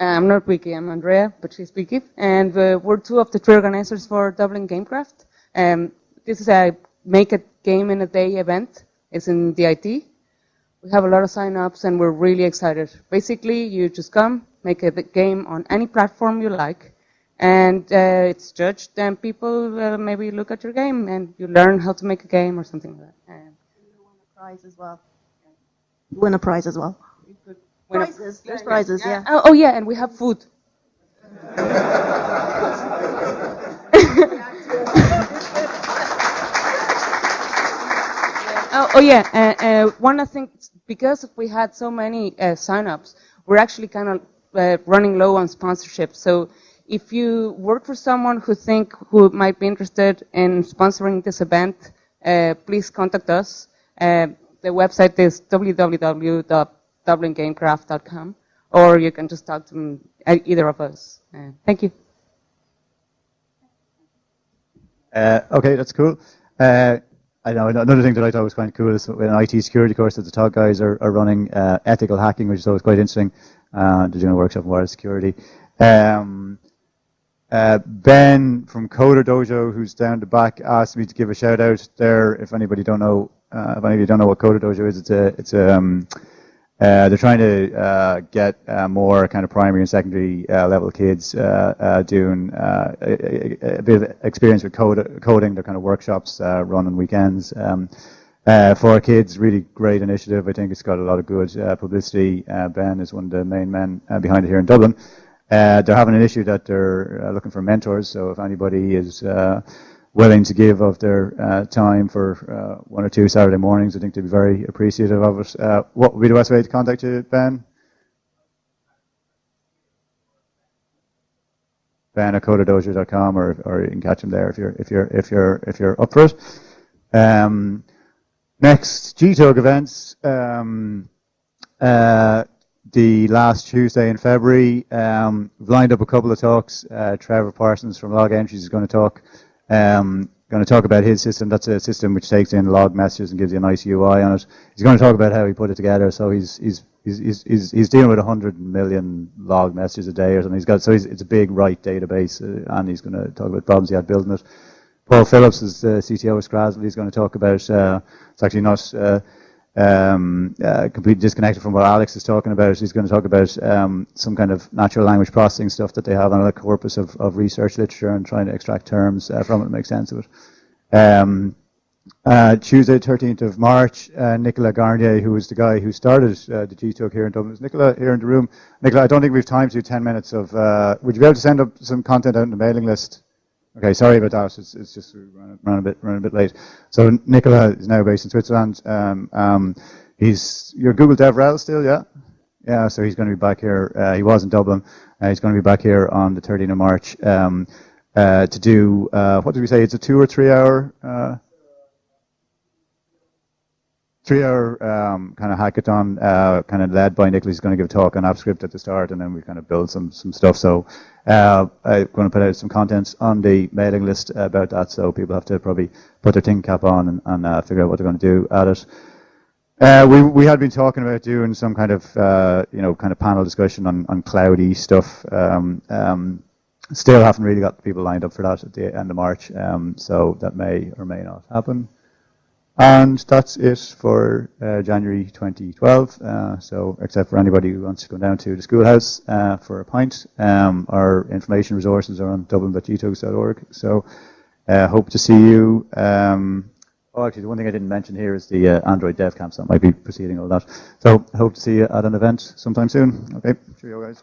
I'm not Vicky, I'm Andrea, but she's Vicky. And we're two of the three organizers for Dublin Gamecraft. This is a Make a Game in a Day event. It's in DIT. We have a lot of sign-ups and we're really excited. Basically, you just come, make a game on any platform you like, and it's judged, and people maybe look at your game and you learn how to make a game or something like that. And you win a prize as well. You win a prize as well. Prizes. There's prizes, yeah. Oh, yeah, and we have food. One thing, because we had so many sign-ups, we're actually kind of running low on sponsorship. So if you work for someone who might be interested in sponsoring this event, please contact us. The website is www.dublingamecraft.com, or you can just talk to either of us. Thank you. Okay, that's cool. I know another thing that I thought was quite cool is an IT security course that the TOG guys are running, ethical hacking, which is always quite interesting. They're doing a workshop on wireless security. Ben from Coder Dojo, who's down the back, asked me to give a shout out there. If anybody don't know, if any of you don't know what Coder Dojo is, they're trying to get more kind of primary and secondary level kids doing a bit of experience with coding. They're kind of workshops run on weekends for kids. Really great initiative. I think it's got a lot of good publicity. Ben is one of the main men behind it here in Dublin. They're having an issue that they're looking for mentors. So if anybody is willing to give of their time for 1 or 2 Saturday mornings, I think they'd be very appreciative of it. What would be the best way to contact you, Ben? Ben at coderdojo.com, or you can catch him there if you're up for it. Next, GTUG events. The last Tuesday in February, we've lined up a couple of talks. Trevor Parsons from Log Entries is going to talk. Going to talk about his system. That's a system which takes in log messages and gives you a nice UI on it. He's going to talk about how he put it together. So he's dealing with 100 million log messages a day or something. It's a big write database, and he's going to talk about problems he had building it. Paul Phillips is the CTO of Scrazzle. He's going to talk about. It's actually not completely disconnected from what Alex is talking about. He's going to talk about some kind of natural language processing stuff that they have on a corpus of research literature and trying to extract terms from it and make sense of it. Tuesday, 13th of March, Nicolas Garnier, who was the guy who started the GTUG here in Dublin. Is Nicolas here in the room? Nicolas, I don't think we have time to do 10 minutes of... would you be able to send up some content out in the mailing list? Okay, sorry about that. It's just run a bit late. So Nicola is now based in Switzerland. You're Google DevRel still, yeah? Yeah. So he's going to be back here. He was in Dublin. He's going to be back here on the 13th of March to do what did we say? It's a 2 or 3 hour. 3 hour kind of hackathon, kind of led by Nicola. He's going to give a talk on AppScript at the start, and then we kind of build some stuff. So I'm going to put out some content on the mailing list about that, so people have to probably put their thinking cap on and figure out what they're going to do at it. We had been talking about doing some kind of kind of panel discussion on cloudy stuff. Still haven't really got the people lined up for that at the end of March, so that may or may not happen. And that's it for January 2012. So except for anybody who wants to go down to the schoolhouse for a pint, our information resources are on dublin.gtugs.org. So hope to see you. Oh, actually, the one thing I didn't mention here is the Android Dev Camps that might be preceding all that. So hope to see you at an event sometime soon. Okay, cheerio, guys.